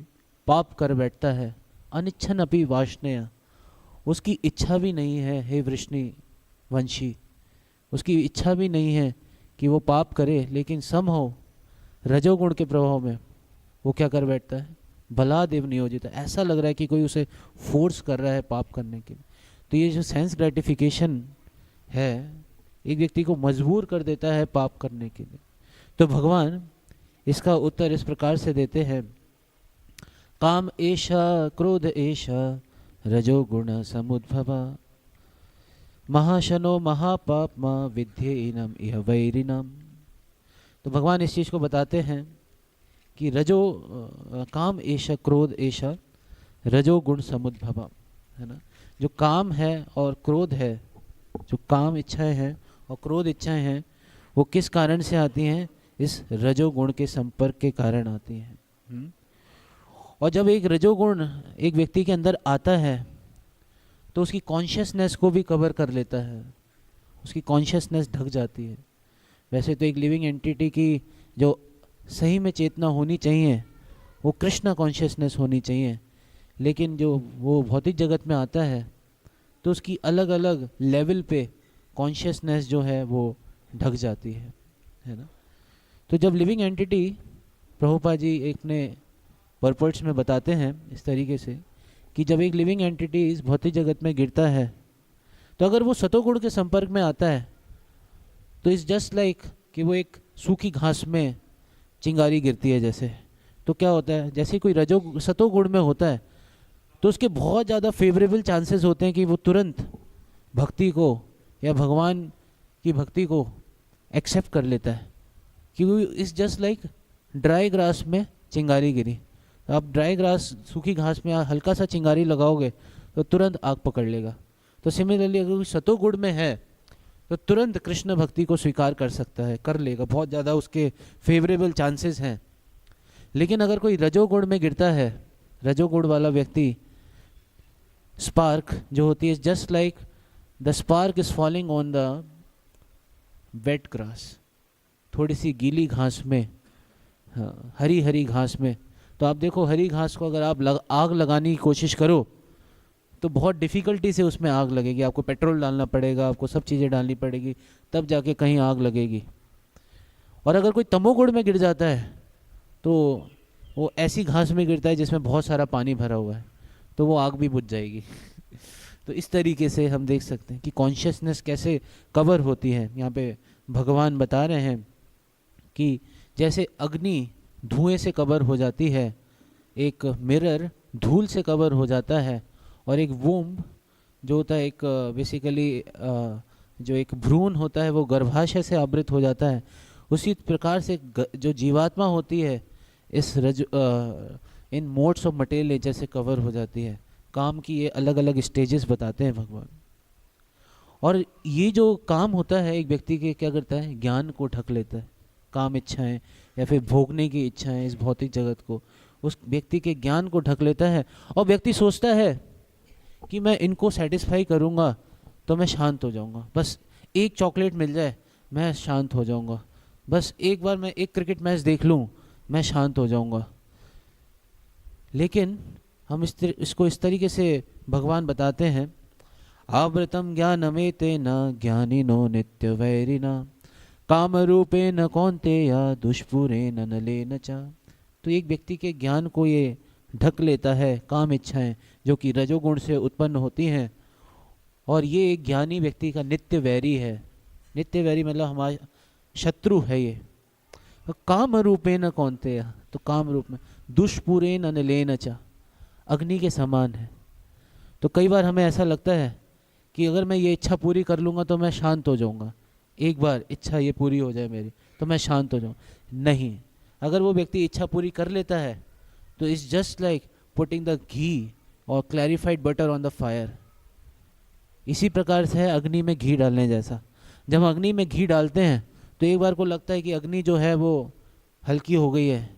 पाप कर बैठता है, अनिच्छन अपि वाष्णेय, उसकी इच्छा भी नहीं है, हे वृष्णि वंशी, उसकी इच्छा भी नहीं है कि वो पाप करे, लेकिन समहो रजोगुण के प्रभाव में वो क्या कर बैठता है, बलादेव नियोजित, ऐसा लग रहा है कि कोई उसे फोर्स कर रहा है पाप करने के लिए। तो ये जो सेंस ग्रेटिफिकेशन है एक व्यक्ति को मजबूर कर देता है पाप करने के लिए। तो भगवान इसका उत्तर इस प्रकार से देते हैं, काम एषा क्रोध एषा रजोगुण समुद्भवा महाशनो महापापमा विद्येनम इह वैरिणम। तो भगवान इस चीज़ को बताते हैं कि काम एषा क्रोध एषा रजोगुण समुद्भवा, है ना। जो काम है और क्रोध है, जो काम इच्छाएं हैं और क्रोध इच्छाएं हैं, वो किस कारण से आती हैं, इस रजोगुण के संपर्क के कारण आती हैं। और जब एक रजोगुण एक व्यक्ति के अंदर आता है तो उसकी कॉन्शियसनेस को भी कवर कर लेता है, उसकी कॉन्शियसनेस ढक जाती है। वैसे तो एक लिविंग एंटिटी की जो सही में चेतना होनी चाहिए वो कृष्णा कॉन्शियसनेस होनी चाहिए, लेकिन जो वो भौतिक जगत में आता है तो उसकी अलग अलग लेवल पे कॉन्शियसनेस जो है वो ढक जाती है ना। तो जब लिविंग एंटिटी, प्रभुपाद जी एक ने पर्पट्स में बताते हैं इस तरीके से कि जब एक लिविंग एंटिटी इस भौतिक जगत में गिरता है तो अगर वो सतोगुण के संपर्क में आता है तो इट्स जस्ट लाइक कि वो एक सूखी घास में चिंगारी गिरती है जैसे। तो क्या होता है, जैसे कोई सतोगुण में होता है तो उसके बहुत ज़्यादा फेवरेबल चांसेस होते हैं कि वो तुरंत भक्ति को या भगवान की भक्ति को एक्सेप्ट कर लेता है, क्योंकि it's just like dry grass में चिंगारी गिरी। आप ड्राई ग्रास, सूखी घास में हल्का सा चिंगारी लगाओगे तो तुरंत आग पकड़ लेगा। तो सिमिलरली अगर कोई सतोगुण में है तो तुरंत कृष्ण भक्ति को स्वीकार कर सकता है, कर लेगा, बहुत ज़्यादा उसके फेवरेबल चांसेस हैं। लेकिन अगर कोई रजोगुण में गिरता है, रजोगुण वाला व्यक्ति, स्पार्क जो होती है just like the spark is falling on the wet grass, थोड़ी सी गीली घास में, हाँ, हरी हरी घास में। तो आप देखो हरी घास को अगर आप आग लगाने की कोशिश करो तो बहुत डिफ़िकल्टी से उसमें आग लगेगी, आपको पेट्रोल डालना पड़ेगा, आपको सब चीज़ें डालनी पड़ेगी, तब जाके कहीं आग लगेगी। और अगर कोई तमोगुण में गिर जाता है तो वो ऐसी घास में गिरता है जिसमें बहुत सारा पानी भरा हुआ है, तो वो आग भी बुझ जाएगी। तो इस तरीके से हम देख सकते हैं कि कॉन्शियसनेस कैसे कवर होती है। यहाँ पे भगवान बता रहे हैं कि जैसे अग्नि धुएं से कवर हो जाती है, एक मिरर धूल से कवर हो जाता है, और एक वूम्ब जो होता है, एक बेसिकली जो एक भ्रूण होता है वो गर्भाशय से आवृत हो जाता है, उसी प्रकार से जो जीवात्मा होती है इस इन मोड्स ऑफ मटेरियल नेचर से कवर हो जाती है। काम की ये अलग अलग स्टेजेस बताते हैं भगवान। और ये जो काम होता है एक व्यक्ति के, क्या करता है, ज्ञान को ढक लेता है। काम इच्छाएं या फिर भोगने की इच्छाएं इस भौतिक जगत को, उस व्यक्ति के ज्ञान को ढक लेता है, और व्यक्ति सोचता है कि मैं इनको सेटिस्फाई करूँगा तो मैं शांत हो जाऊँगा, बस एक चॉकलेट मिल जाए मैं शांत हो जाऊँगा, बस एक बार मैं एक क्रिकेट मैच देख लूँ मैं शांत हो जाऊँगा। लेकिन हम इसको इस तरीके से भगवान बताते हैं, आवृतम ज्ञानमेते न ज्ञानिनो नित्य वैरिना काम रूपे न कौन्तेय दुष्पुरे न नलेन च। तो एक व्यक्ति के ज्ञान को ये ढक लेता है काम इच्छाएं जो कि रजोगुण से उत्पन्न होती हैं, और ये एक ज्ञानी व्यक्ति का नित्य वैरी है। नित्य वैरी मतलब हमारा शत्रु है ये। काम रूपे न कौन्तेय, तो काम रूप में दुष्पुरे न नलेन च, अग्नि के समान है। तो कई बार हमें ऐसा लगता है कि अगर मैं ये इच्छा पूरी कर लूँगा तो मैं शांत हो जाऊँगा, एक बार इच्छा ये पूरी हो जाए मेरी तो मैं शांत हो जाऊँ। नहीं, अगर वो व्यक्ति इच्छा पूरी कर लेता है तो it's just like putting the ghee और clarified butter on the fire. इसी प्रकार से है अग्नि में घी डालने जैसा। जब हम अग्नि में घी डालते हैं तो एक बार को लगता है कि अग्नि जो है वो हल्की हो गई है,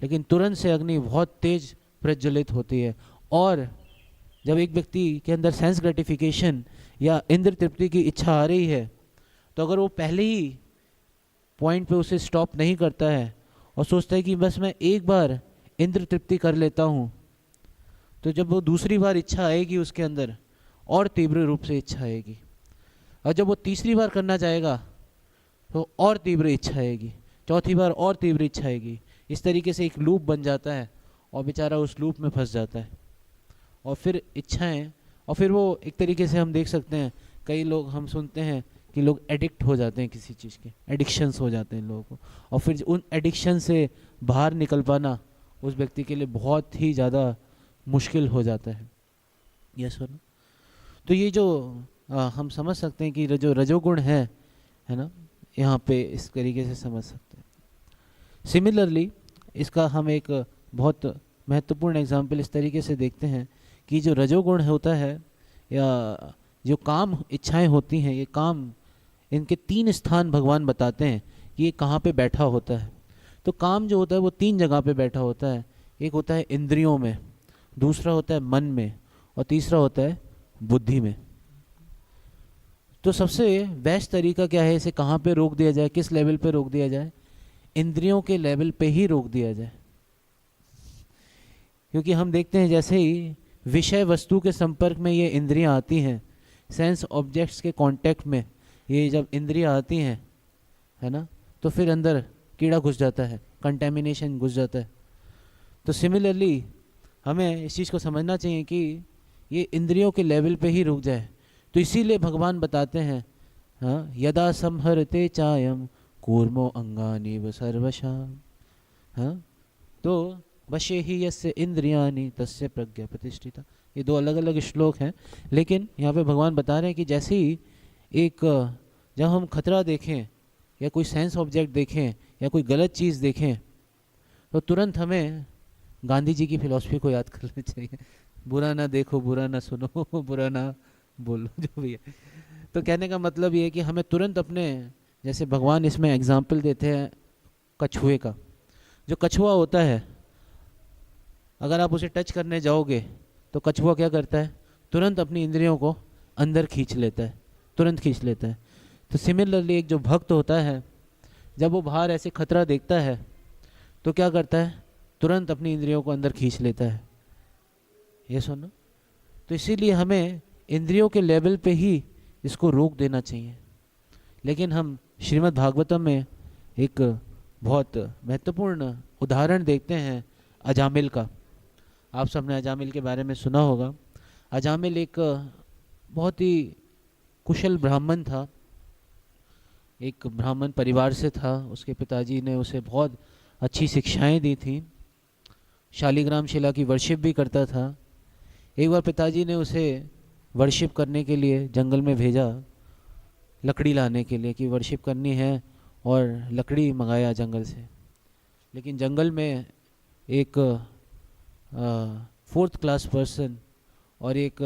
लेकिन तुरंत से अग्नि बहुत तेज प्रज्वलित होती है। और जब एक व्यक्ति के अंदर सेंस ग्रेटिफिकेशन या इंद्र तृप्ति की इच्छा आ रही है, तो अगर वो पहले ही पॉइंट पे उसे स्टॉप नहीं करता है और सोचता है कि बस मैं एक बार इंद्र तृप्ति कर लेता हूँ, तो जब वो दूसरी बार इच्छा आएगी उसके अंदर और तीव्र रूप से इच्छा आएगी, और जब वो तीसरी बार करना चाहेगा तो और तीव्र इच्छा आएगी, चौथी बार और तीव्र इच्छा आएगी। इस तरीके से एक लूप बन जाता है और बेचारा उस लूप में फंस जाता है। और फिर इच्छाएं, और फिर वो एक तरीके से हम देख सकते हैं कई लोग हम सुनते हैं कि लोग एडिक्ट हो जाते हैं किसी चीज़ के, एडिक्शंस हो जाते हैं लोगों को, और फिर उन एडिक्शन से बाहर निकल पाना उस व्यक्ति के लिए बहुत ही ज़्यादा मुश्किल हो जाता है। Yes sir. तो ये जो हम समझ सकते हैं कि जो रजोगुण है ना, यहाँ पे इस तरीके से समझ सकते हैं। सिमिलरली इसका हम एक बहुत महत्वपूर्ण एग्जाम्पल इस तरीके से देखते हैं कि जो रजोगुण होता है या जो काम इच्छाएं होती हैं, ये काम, इनके 3 स्थान भगवान बताते हैं कि ये कहाँ पे बैठा होता है। तो काम जो होता है वो 3 जगह पे बैठा होता है। एक होता है इंद्रियों में, दूसरा होता है मन में, और तीसरा होता है बुद्धि में। तो सबसे बेस्ट तरीका क्या है, इसे कहाँ पे रोक दिया जाए, किस लेवल पे रोक दिया जाए? इंद्रियों के लेवल पे ही रोक दिया जाए। क्योंकि हम देखते हैं जैसे ही विषय वस्तु के संपर्क में ये इंद्रियां आती हैं, सेंस ऑब्जेक्ट्स के कांटेक्ट में ये जब इंद्रियां आती हैं, है ना, तो फिर अंदर कीड़ा घुस जाता है, कंटेमिनेशन घुस जाता है। तो सिमिलरली हमें इस चीज़ को समझना चाहिए कि ये इंद्रियों के लेवल पे ही रुक जाए। तो इसीलिए भगवान बताते हैं, हाँ, यदा संहरते चायम कूर्मो अंगानि व सर्वशा, हाँ, तो वशे ही यस्य इंद्रियानि तस्य प्रज्ञा प्रतिष्ठिता। ये 2 अलग अलग श्लोक हैं, लेकिन यहाँ पे भगवान बता रहे हैं कि जैसे ही जब हम खतरा देखें या कोई सेंस ऑब्जेक्ट देखें या कोई गलत चीज़ देखें, तो तुरंत हमें गांधी जी की फिलॉसफी को याद कर लेना चाहिए, बुरा ना देखो, बुरा ना सुनो, बुरा ना बोलो, जो भी है। तो कहने का मतलब ये है कि हमें तुरंत अपने, जैसे भगवान इसमें एग्जाम्पल देते हैं कछुए का। जो कछुआ होता है, अगर आप उसे टच करने जाओगे तो कछुआ क्या करता है, तुरंत अपनी इंद्रियों को अंदर खींच लेता है, तुरंत खींच लेता है। तो सिमिलरली एक जो भक्त होता है, जब वो बाहर ऐसे खतरा देखता है तो क्या करता है, तुरंत अपनी इंद्रियों को अंदर खींच लेता है। ये सुनो, तो इसीलिए हमें इंद्रियों के लेवल पे ही इसको रोक देना चाहिए। लेकिन हम श्रीमद् भागवतम में एक बहुत महत्वपूर्ण उदाहरण देखते हैं अजामिल का। आप सबने अजामिल के बारे में सुना होगा। अजामिल एक बहुत ही कुशल ब्राह्मण था, एक ब्राह्मण परिवार से था। उसके पिताजी ने उसे बहुत अच्छी शिक्षाएं दी थी, शालिग्राम शिला की वर्शिप भी करता था। एक बार पिताजी ने उसे वर्शिप करने के लिए जंगल में भेजा, लकड़ी लाने के लिए कि वर्शिप करनी है, और लकड़ी मंगाया जंगल से। लेकिन जंगल में एक 4th क्लास पर्सन और एक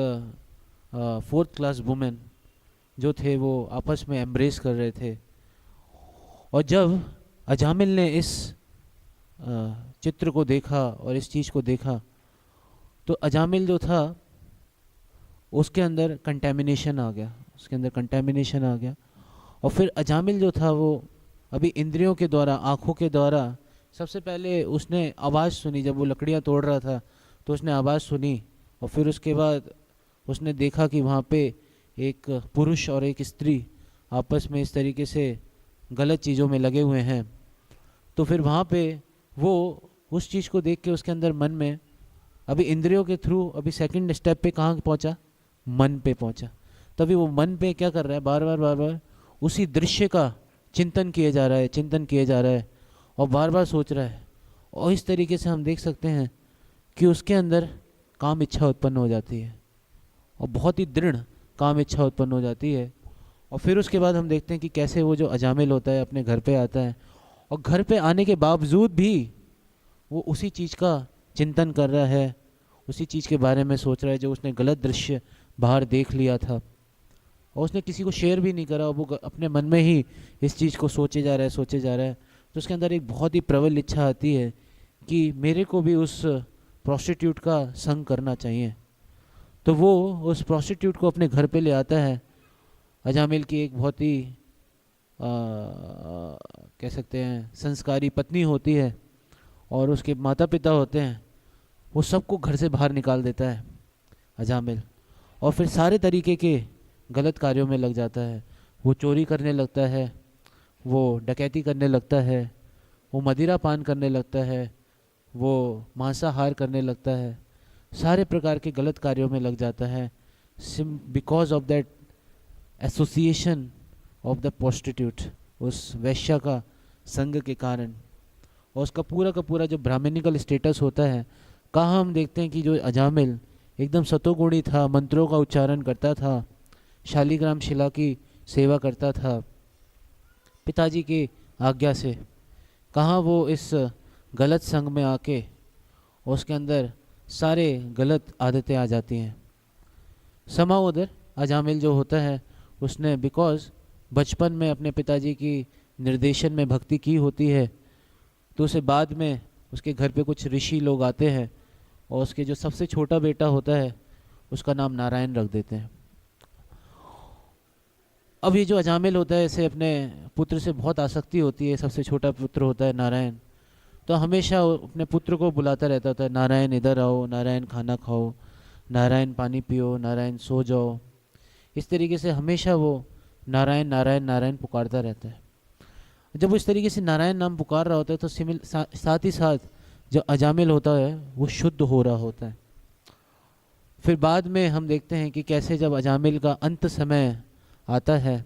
4th क्लास वुमेन जो थे वो आपस में एम्ब्रेस कर रहे थे। और जब अजामिल ने इस चित्र को देखा और इस चीज़ को देखा, तो अजामिल जो था उसके अंदर कंटेमिनेशन आ गया, उसके अंदर कंटेमिनेशन आ गया। और फिर अजामिल जो था वो अभी इंद्रियों के द्वारा, आँखों के द्वारा, सबसे पहले उसने आवाज़ सुनी जब वो लकड़ियाँ तोड़ रहा था, तो उसने आवाज़ सुनी और फिर उसके बाद उसने देखा कि वहाँ पे एक पुरुष और एक स्त्री आपस में इस तरीके से गलत चीज़ों में लगे हुए हैं। तो फिर वहाँ पे वो उस चीज़ को देख के उसके अंदर मन में अभी इंद्रियों के थ्रू अभी सेकंड स्टेप पे कहाँ पहुँचा, मन पे पहुँचा। तभी वो मन पे क्या कर रहा है, बार बार उसी दृश्य का चिंतन किए जा रहा है, चिंतन किए जा रहा है और बार बार सोच रहा है। और इस तरीके से हम देख सकते हैं कि उसके अंदर काम इच्छा उत्पन्न हो जाती है और बहुत ही दृढ़ काम इच्छा उत्पन्न हो जाती है। और फिर उसके बाद हम देखते हैं कि कैसे वो जो अजामिल होता है अपने घर पे आता है और घर पे आने के बावजूद भी वो उसी चीज़ का चिंतन कर रहा है, उसी चीज़ के बारे में सोच रहा है जो उसने गलत दृश्य बाहर देख लिया था और उसने किसी को शेयर भी नहीं करा। वो अपने मन में ही इस चीज़ को सोचे जा रहा है, सोचे जा रहा है। तो उसके अंदर एक बहुत ही प्रबल इच्छा आती है कि मेरे को भी उस प्रोस्टिट्यूट का संग करना चाहिए। तो वो उस प्रोस्टिट्यूट को अपने घर पे ले आता है। अजामिल की एक बहुत ही कह सकते हैं संस्कारी पत्नी होती है और उसके माता पिता होते हैं। वो सबको घर से बाहर निकाल देता है अजामिल और फिर सारे तरीके के गलत कार्यों में लग जाता है। वो चोरी करने लगता है, वो डकैती करने लगता है, वो मदिरा पान करने लगता है, वो मांसाहार करने लगता है, सारे प्रकार के गलत कार्यों में लग जाता है because of that association of the prostitute, उस वैश्या का संग के कारण। और उसका पूरा का पूरा जो ब्राह्मणिकल स्टेटस होता है, कहाँ हम देखते हैं कि जो अजामिल एकदम सतोगुणी था, मंत्रों का उच्चारण करता था, शालिग्राम शिला की सेवा करता था पिताजी की आज्ञा से, कहाँ वो इस गलत संग में आके उसके अंदर सारे गलत आदतें आ जाती हैं। समा उधर अजामिल जो होता है उसने बिकॉज बचपन में अपने पिताजी की निर्देशन में भक्ति की होती है, तो उसे बाद में उसके घर पे कुछ ऋषि लोग आते हैं और उसके जो सबसे छोटा बेटा होता है उसका नाम नारायण रख देते हैं। अब ये जो अजामिल होता है इसे अपने पुत्र से बहुत आसक्ति होती है। सबसे छोटा पुत्र होता है नारायण, तो हमेशा अपने पुत्र को बुलाता रहता था, नारायण इधर आओ, नारायण खाना खाओ, नारायण पानी पियो, नारायण सो जाओ। इस तरीके से हमेशा वो नारायण नारायण नारायण पुकारता रहता है। जब वो इस तरीके से नारायण नाम पुकार रहा होता है तो साथ ही साथ जो अजामिल होता है वो शुद्ध हो रहा होता है। फिर बाद में हम देखते हैं कि कैसे जब अजामिल का अंत समय आता है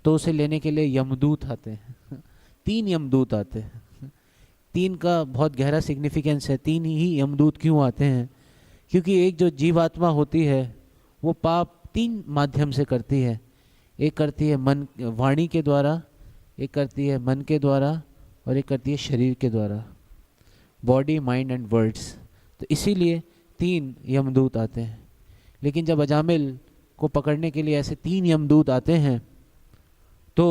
तो उसे लेने के लिए यमदूत आते हैं। 3 यमदूत आते हैं। 3 का बहुत गहरा सिग्निफिकेंस है। 3 ही यमदूत क्यों आते हैं? क्योंकि एक जो जीवात्मा होती है वो पाप 3 माध्यम से करती है। एक करती है मन वाणी के द्वारा, एक करती है मन के द्वारा और एक करती है शरीर के द्वारा, बॉडी माइंड एंड वर्ड्स। तो इसीलिए 3 यमदूत आते हैं। लेकिन जब अजामिल को पकड़ने के लिए ऐसे 3 यमदूत आते हैं तो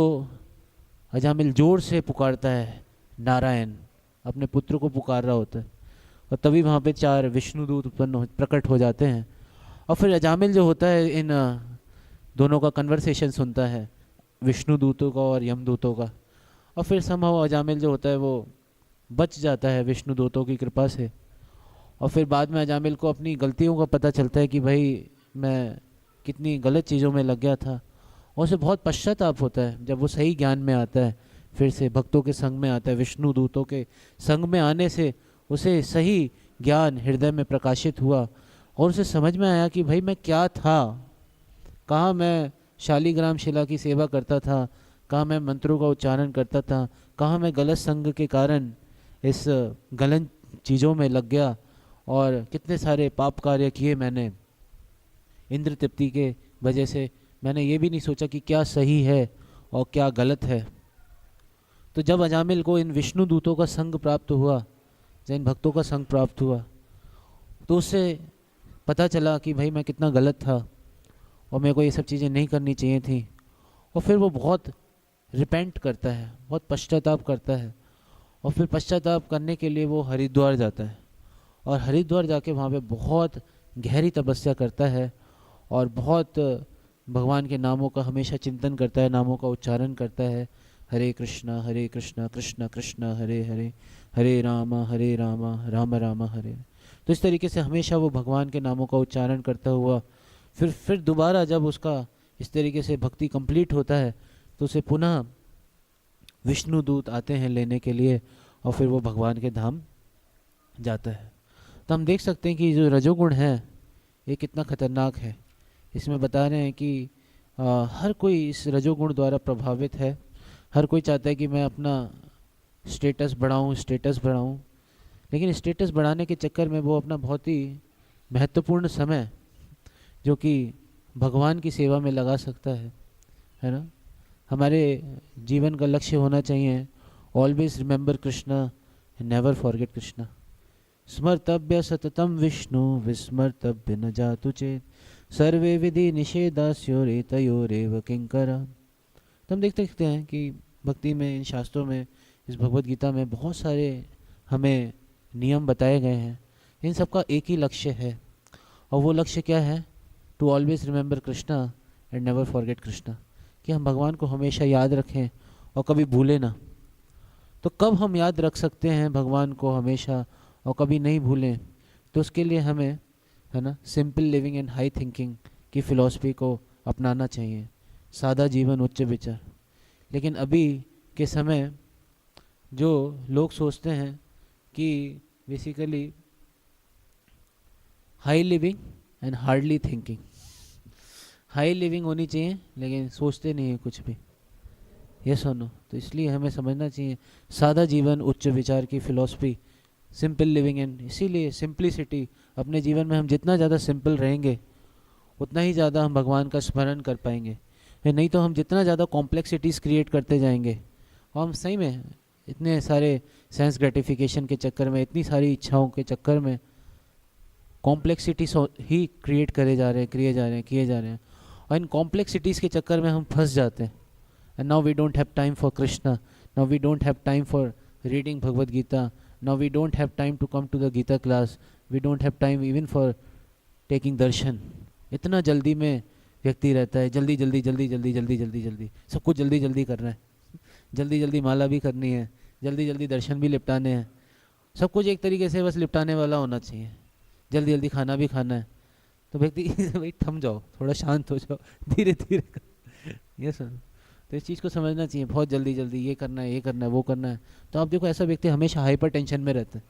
अजामिल जोर से पुकारता है नारायण, अपने पुत्र को पुकार रहा होता है और तभी वहाँ पे 4 विष्णुदूत प्रकट हो जाते हैं। और फिर अजामिल जो होता है इन दोनों का कन्वर्सेशन सुनता है, विष्णुदूतों का और यमदूतों का, और फिर समहाउ अजामिल जो होता है वो बच जाता है विष्णुदूतों की कृपा से। और फिर बाद में अजामिल को अपनी गलतियों का पता चलता है कि भाई मैं कितनी गलत चीज़ों में लग गया था और उसे बहुत पश्चाताप होता है। जब वो सही ज्ञान में आता है, फिर से भक्तों के संग में आता है, विष्णुदूतों के संग में आने से उसे सही ज्ञान हृदय में प्रकाशित हुआ और उसे समझ में आया कि भाई मैं क्या था, कहाँ मैं शालिग्राम शिला की सेवा करता था, कहाँ मैं मंत्रों का उच्चारण करता था, कहाँ मैं गलत संग के कारण इस गलत चीज़ों में लग गया और कितने सारे पाप कार्य किए मैंने इंद्र तृप्ति के वजह से। मैंने ये भी नहीं सोचा कि क्या सही है और क्या गलत है। तो जब अजामिल को इन विष्णु दूतों का संग प्राप्त हुआ, जैन भक्तों का संग प्राप्त हुआ, तो उससे पता चला कि भाई मैं कितना गलत था और मेरे को ये सब चीज़ें नहीं करनी चाहिए थी। और फिर वो बहुत रिपेंट करता है, बहुत पश्चाताप करता है और फिर पश्चाताप करने के लिए वो हरिद्वार जाता है और हरिद्वार जाके वहाँ पे बहुत गहरी तपस्या करता है और बहुत भगवान के नामों का हमेशा चिंतन करता है, नामों का उच्चारण करता है। हरे कृष्णा कृष्ण कृष्ण हरे हरे, हरे राम राम राम हरे। तो इस तरीके से हमेशा वो भगवान के नामों का उच्चारण करता हुआ फिर दोबारा जब उसका इस तरीके से भक्ति कंप्लीट होता है तो उसे पुनः विष्णु दूत आते हैं लेने के लिए और फिर वो भगवान के धाम जाता है। तो हम देख सकते हैं कि जो रजोगुण है ये कितना खतरनाक है। इसमें बता रहे हैं कि हर कोई इस रजोगुण द्वारा प्रभावित है। हर कोई चाहता है कि मैं अपना स्टेटस बढ़ाऊं, लेकिन स्टेटस बढ़ाने के चक्कर में वो अपना बहुत ही महत्वपूर्ण समय जो कि भगवान की सेवा में लगा सकता है ना। हमारे जीवन का लक्ष्य होना चाहिए always remember Krishna, never forget Krishna. स्मर्तव्य सततम विष्णु विस्मर्तव्य न जातु चेत, सर्वे विधि निषेधास्योरेतयोरेव किंकरा। तो हम देखते हैं कि भक्ति में, इन शास्त्रों में, इस भगवत गीता में बहुत सारे हमें नियम बताए गए हैं। इन सब का एक ही लक्ष्य है, और वो लक्ष्य क्या है? To always remember Krishna and never forget Krishna, कि हम भगवान को हमेशा याद रखें और कभी भूलें ना। तो कब हम याद रख सकते हैं भगवान को हमेशा और कभी नहीं भूलें? तो उसके लिए हमें, है ना, simple living and high thinking की फ़िलॉसफी को अपनाना चाहिए। सादा जीवन उच्च विचार। लेकिन अभी के समय जो लोग सोचते हैं कि basically high living and hardly thinking, high living होनी चाहिए लेकिन सोचते नहीं है कुछ भी, ये सुनो। तो इसलिए हमें समझना चाहिए सादा जीवन उच्च विचार की फ़िलॉसफी, सिंपल लिविंग एंड, इसीलिए सिंप्लिसिटी। अपने जीवन में हम जितना ज़्यादा सिंपल रहेंगे उतना ही ज़्यादा हम भगवान का स्मरण कर पाएंगे। नहीं तो हम जितना ज़्यादा कॉम्प्लेक्सिटीज़ क्रिएट करते जाएंगे, और हम सही में इतने सारे सेंस ग्रेटिफिकेशन के चक्कर में, इतनी सारी इच्छाओं के चक्कर में कॉम्प्लेक्सिटी ही क्रिएट किए जा रहे हैं, और इन कॉम्प्लेक्सिटीज़ के चक्कर में हम फंस जाते हैं। And now we don't have time for Krishna, now we don't have time for reading Bhagavad Gita, now we don't have time to come to the Gita class, we don't have time even for taking darshan. इतना जल्दी में व्यक्ति रहता है, जल्दी सब कुछ जल्दी करना है, जल्दी माला भी करनी है, जल्दी दर्शन भी लिपटाने हैं, सब कुछ एक तरीके से बस लिपटाने वाला होना चाहिए, जल्दी खाना भी खाना है। तो व्यक्ति भाई थम जाओ, थोड़ा शांत हो जाओ, धीरे ये सर। तो इस चीज़ को समझना चाहिए, बहुत जल्दी ये करना है वो करना है। तो आप देखो ऐसा व्यक्ति हमेशा हाइपर टेंशन में रहता है।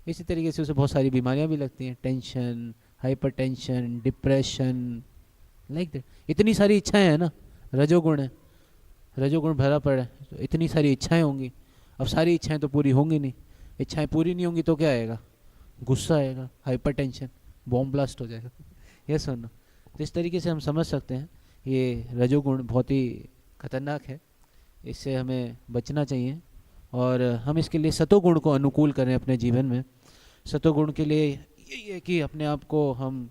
इसी तरीके से उसे बहुत सारी बीमारियां भी लगती हैं, tension, hyper tension, depression, like that. इतनी सारी इच्छाएं हैं ना, रजोगुण है, रजोगुण भरा पड़ा है, तो इतनी सारी इच्छाएं होंगी। अब सारी इच्छाएं तो पूरी होंगी नहीं, इच्छाएं पूरी नहीं होंगी तो क्या आएगा? गुस्सा आएगा, हाइपर टेंशन, बॉम्ब ब्लास्ट हो जाएगा, ये सुनो। तो इस तरीके से हम समझ सकते हैं ये रजोगुण बहुत ही खतरनाक है, इससे हमें बचना चाहिए। और हम इसके लिए सतोगुण को अनुकूल करें अपने जीवन में। सतोगुण के लिए यही है कि अपने आप को हम,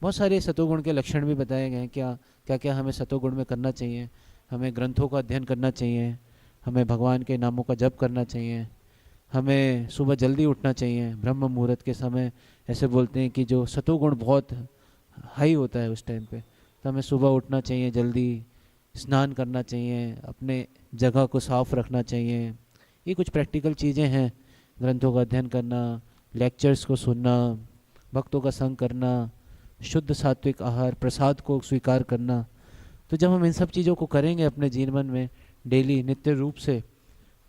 बहुत सारे सतोगुण के लक्षण भी बताए गए हैं, क्या हमें सतोगुण में करना चाहिए। हमें ग्रंथों का अध्ययन करना चाहिए, हमें भगवान के नामों का जप करना चाहिए, हमें सुबह जल्दी उठना चाहिए ब्रह्म मुहूर्त के समय। ऐसे बोलते हैं कि जो सतोगुण बहुत हाई होता है उस टाइम पे, तो हमें सुबह उठना चाहिए, जल्दी स्नान करना चाहिए, अपने जगह को साफ रखना चाहिए। ये कुछ प्रैक्टिकल चीज़ें हैं, ग्रंथों का अध्ययन करना, लेक्चर्स को सुनना, भक्तों का संग करना, शुद्ध सात्विक आहार, प्रसाद को स्वीकार करना। तो जब हम इन सब चीज़ों को करेंगे अपने जीवन में डेली नित्य रूप से,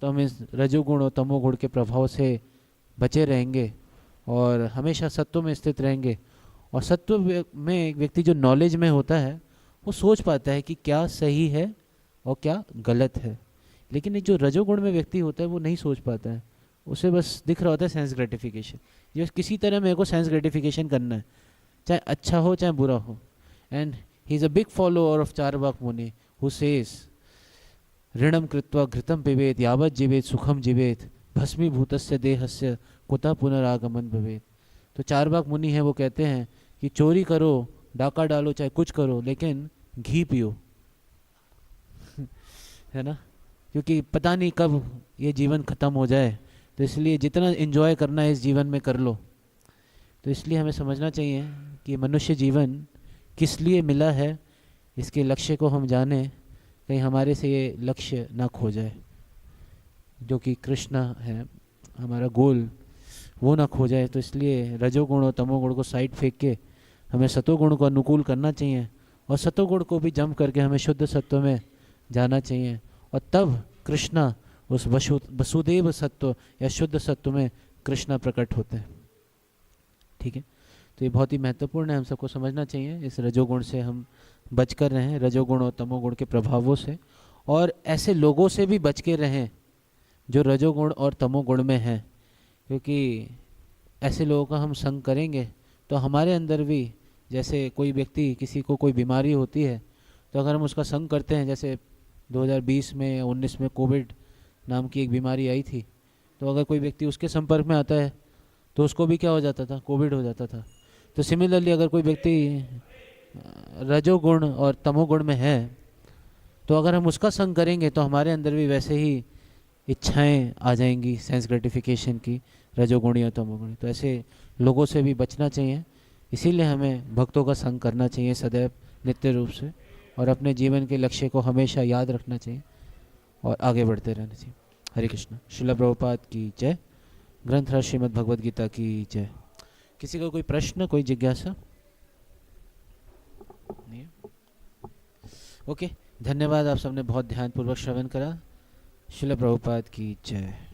तो हम इस रजोगुण और तमोगुण के प्रभाव से बचे रहेंगे और हमेशा सत्व में स्थित रहेंगे। और सत्व में एक व्यक्ति जो नॉलेज में होता है वो सोच पाता है कि क्या सही है और क्या गलत है। लेकिन एक जो रजोगुण में व्यक्ति होता है वो नहीं सोच पाता है, उसे बस दिख रहा होता है सेंस ग्रेटिफिकेशन, ये किसी तरह मेरे को सेंस ग्रेटिफिकेशन करना है, चाहे अच्छा हो चाहे बुरा हो। And he is a big follower of Charvaka muni who says ऋणम कृत्वा घृतम पिबेत यावत जीवेत सुखम जीवेत भस्मीभूतस्य देहस्य कुतः पुनरागमन भवेत। तो चारवाक मुनि है, वो कहते हैं कि चोरी करो, डाका डालो, चाहे कुछ करो, लेकिन घी पियो है ना, क्योंकि पता नहीं कब ये जीवन ख़त्म हो जाए। तो इसलिए जितना एंजॉय करना है इस जीवन में कर लो। तो इसलिए हमें समझना चाहिए कि मनुष्य जीवन किस लिए मिला है, इसके लक्ष्य को हम जाने, कहीं हमारे से ये लक्ष्य ना खो जाए जो कि कृष्ण है, हमारा गोल वो ना खो जाए। तो इसलिए रजोगुण और तमोगुण को साइड फेंक के हमें सतोगुण को अनुकूल करना चाहिए, और सतोगुण को भी जम करके हमें शुद्ध सत्व में जाना चाहिए। और तब कृष्णा उस वसुदेव सत्व या शुद्ध सत्व में कृष्णा प्रकट होते हैं। ठीक है, तो ये बहुत ही महत्वपूर्ण है, हम सबको समझना चाहिए। इस रजोगुण से हम बच कर रहें, रजोगुण और तमोगुण के प्रभावों से, और ऐसे लोगों से भी बच के रहें जो रजोगुण और तमोगुण में हैं, क्योंकि ऐसे लोगों का हम संग करेंगे तो हमारे अंदर भी, जैसे कोई व्यक्ति, किसी को कोई बीमारी होती है, तो अगर हम उसका संग करते हैं, जैसे 2020 में या 19 में कोविड नाम की एक बीमारी आई थी, तो अगर कोई व्यक्ति उसके संपर्क में आता है तो उसको भी क्या हो जाता था, कोविड हो जाता था। तो सिमिलरली अगर कोई व्यक्ति रजोगुण और तमोगुण में है, तो अगर हम उसका संग करेंगे तो हमारे अंदर भी वैसे ही इच्छाएं आ जाएंगी सेंस ग्रेटिफिकेशन की, रजोगुणी और तमोगुणी। तो ऐसे लोगों से भी बचना चाहिए। इसीलिए हमें भक्तों का संग करना चाहिए सदैव, नित्य रूप से, और अपने जीवन के लक्ष्य को हमेशा याद रखना चाहिए और आगे बढ़ते रहना चाहिए। हरे कृष्ण। श्रील प्रभुपाद की जय। ग्रंथ श्रीमद् भगवद गीता की जय। किसी को कोई प्रश्न, कोई जिज्ञासा? नहीं? ओके, धन्यवाद। आप सबने बहुत ध्यानपूर्वक श्रवण करा। श्रील प्रभुपाद की जय।